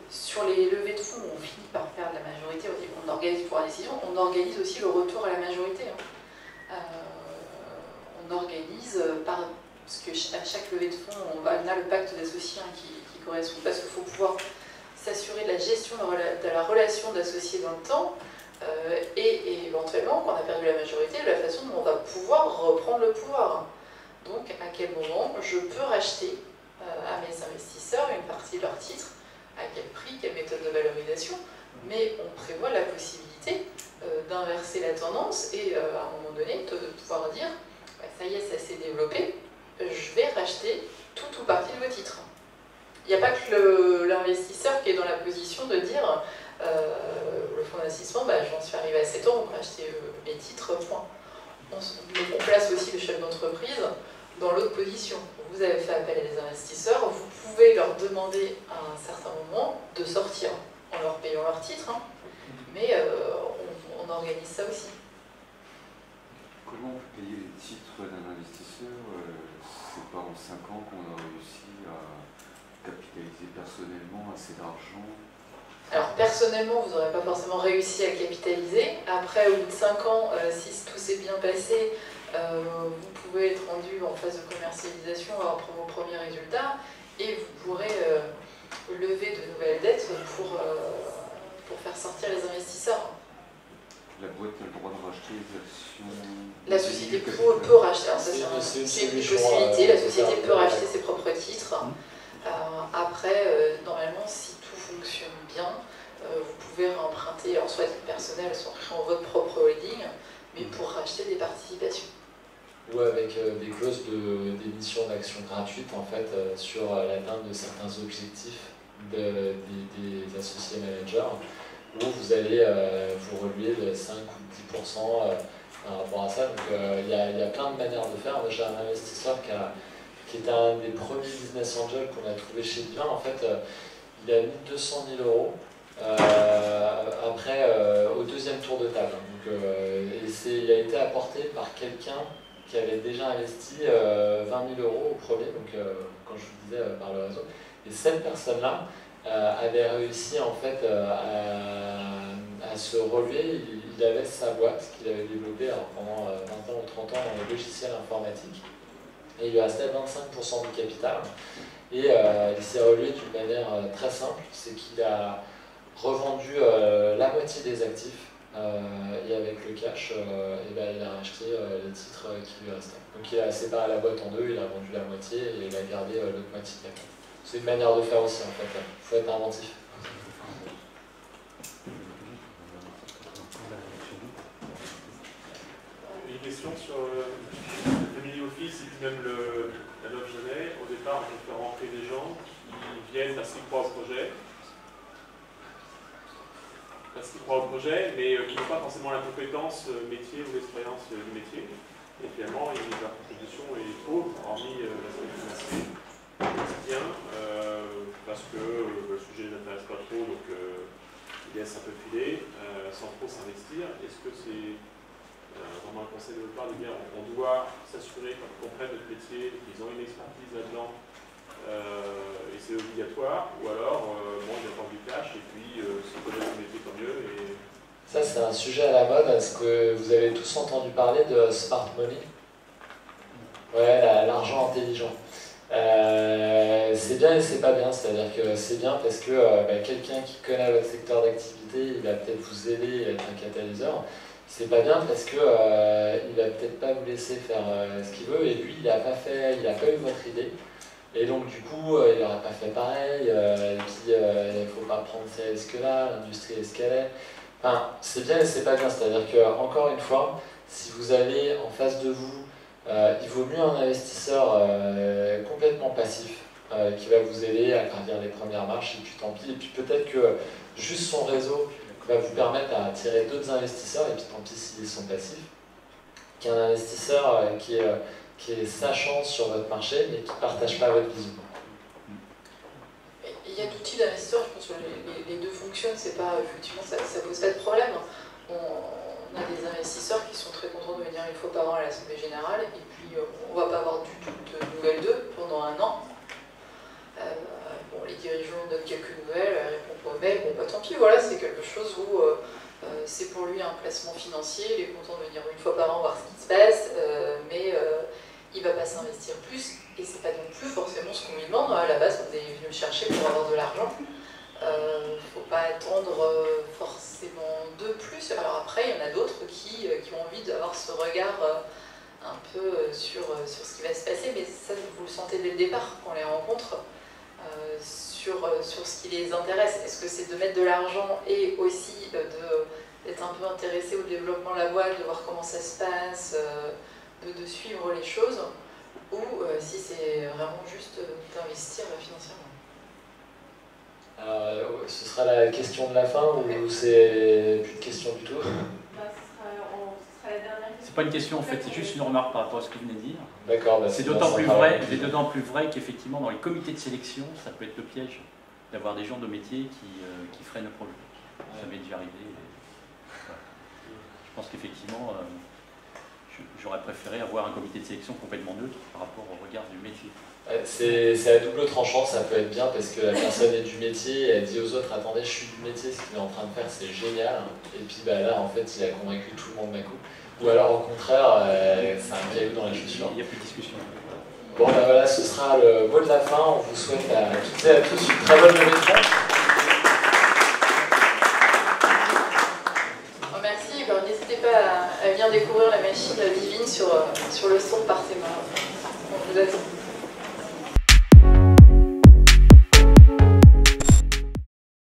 sur les levées de fonds, on finit par faire de la majorité, on organise pour la décision, on organise aussi le retour à la majorité. On organise, parce qu'à chaque levée de fonds, on a le pacte d'associés qui correspond, parce qu'il faut pouvoir s'assurer de la gestion de la relation d'associés dans le temps, et éventuellement, quand on a perdu la majorité, de la façon dont on va pouvoir reprendre le pouvoir. Donc, à quel moment je peux racheter à mes investisseurs une partie de leurs titres, à quel prix, quelle méthode de valorisation, mais on prévoit la possibilité d'inverser la tendance et à un moment donné de pouvoir dire bah, ça y est, ça s'est développé, je vais racheter tout ou partie de vos titres. Il n'y a pas que l'investisseur qui est dans la position de dire le fonds d'investissement, bah, j'en suis arrivé à 7 ans, on va acheter mes titres, point. On place aussi le chef d'entreprise dans l'autre position. Vous avez fait appel à des investisseurs, vous pouvez leur demander à un certain moment de sortir en leur payant leurs titres, hein, mais on organise ça aussi. Comment on peut payer les titres d'un investisseur? C'est pas en 5 ans qu'on a réussi à capitaliser personnellement assez d'argent? Alors personnellement, vous n'aurez pas forcément réussi à capitaliser. Après, au bout de 5 ans, si tout s'est bien passé, vous pouvez être rendu en phase de commercialisation, avoir vos premiers résultats, et vous pourrez lever de nouvelles dettes pour faire sortir les investisseurs. La boîte a le droit de racheter les actions? La société peut racheter, c'est une possibilité, la société peut racheter ses propres titres. Après, normalement, si tout fonctionne bien, vous pouvez réemprunter, alors soit à titre personnel, soit en votre propre holding, mais pour racheter des participations. Ou avec des clauses d'émission d'actions gratuites en fait, sur l'atteinte de certains objectifs des associés managers, où vous allez vous relever de 5 ou 10% par rapport à ça. Donc il y a plein de manières de faire. Moi, j'ai un investisseur qui est un des premiers business angels qu'on a trouvé chez Divin. En fait, il a mis 200 000 euros après au deuxième tour de table. Donc, il a été apporté par quelqu'un qui avait déjà investi 20 000 euros au premier, donc quand je vous disais par le réseau. Et cette personne-là avait réussi en fait à se relever. Il avait sa boîte qu'il avait développée pendant 20 ans ou 30 ans dans les logiciels informatiques. Et il lui restait 25% du capital. Et il s'est relevé d'une manière très simple, c'est qu'il a revendu la moitié des actifs. Et avec le cash, il a racheté les titres qui lui restaient. Donc il a séparé la boîte en deux, il a vendu la moitié et il a gardé l'autre moitié de capital. C'est une manière de faire aussi en fait, il faut être inventif. Une question sur le family office et puis même la Love Genève. Au départ, on fait rentrer des gens qui viennent parce qu'ils croient au projet. Parce qu'ils croient au projet, mais qui n'ont pas forcément la compétence métier ou l'expérience du métier. Et finalement, leur contribution est pauvre, hormis l'aspect financier, quotidien, parce que le sujet ne l'intéresse pas trop, donc il laisse un peu filer, sans trop s'investir. Est-ce que c'est vraiment un conseil de votre part de dire on doit s'assurer qu'on comprenne notre métier, qu'ils ont une expertise là-dedans, et c'est obligatoire, ou alors bon, il y a pas du cash et puis si on connaît son métier, tant mieux. Et... Ça, c'est un sujet à la mode. Est-ce que vous avez tous entendu parler de smart money? Ouais, l'argent intelligent. C'est bien et c'est pas bien, c'est-à-dire que c'est bien parce que quelqu'un qui connaît votre secteur d'activité, il va peut-être vous aider à être un catalyseur. C'est pas bien parce que il va peut-être pas vous laisser faire ce qu'il veut et lui, il n'a pas eu votre idée. Et donc du coup, il n'aurait pas fait pareil, et puis il ne faut pas prendre ces risques-là, l'industrie est ce qu'elle est. Enfin, c'est bien et c'est pas bien, c'est-à-dire que, encore une fois, si vous avez en face de vous, il vaut mieux un investisseur complètement passif, qui va vous aider à gravir les premières marches, et puis tant pis, et puis peut-être que juste son réseau va vous permettre d'attirer d'autres investisseurs, et puis tant pis s'ils sont passifs, qu'un investisseur qui est sachant sur votre marché, mais qui ne partage pas votre vision. Il y a tout type d'investisseurs, je pense que les deux fonctionnent, c'est pas, effectivement, ça pose pas de problème. On a des investisseurs qui sont très contents de venir une fois par an à l'Assemblée Générale, et puis on ne va pas avoir du tout de nouvelles d'eux pendant un an. Bon, les dirigeants donnent quelques nouvelles, répondent mais bon, tant pis, voilà, c'est quelque chose où c'est pour lui un placement financier, il est content de venir une fois par an voir ce qui se passe, mais il ne va pas s'investir plus, et c'est pas non plus forcément ce qu'on lui demande. À la base, on est venu le chercher pour avoir de l'argent. Il ne faut pas attendre forcément de plus. Alors après, il y en a d'autres qui ont envie d'avoir ce regard un peu sur ce qui va se passer, mais ça, vous le sentez dès le départ, quand on les rencontre, sur ce qui les intéresse. Est-ce que c'est de mettre de l'argent et aussi d'être un peu intéressé au développement de la boîte, de voir comment ça se passe, de suivre les choses, ou si c'est vraiment juste d'investir financièrement? Ce sera la question de la fin ou c'est plus de questions du tout? C'est pas une question en fait, c'est juste une remarque par rapport à ce que vous venez de dire. D'accord. C'est d'autant plus vrai qu'effectivement dans les comités de sélection, ça peut être le piège d'avoir des gens de métier qui freinent le projet. Ça m'est déjà arrivé. Voilà. Je pense qu'effectivement, j'aurais préféré avoir un comité de sélection complètement neutre par rapport au regard du métier. C'est à double tranchant, ça peut être bien parce que la personne est du métier, elle dit aux autres attendez, je suis du métier, ce qu'il est en train de faire c'est génial, et puis là en fait il a convaincu tout le monde d'un coup. Ou alors au contraire, c'est un caillou dans la chaussure. Il n'y a plus de discussion. Bon voilà, ce sera le mot de la fin, on vous souhaite à toutes et à tous une très bonne levée de fonds. Merci, n'hésitez pas à venir découvrir la machine divine sur le stand par Théma. On vous attend.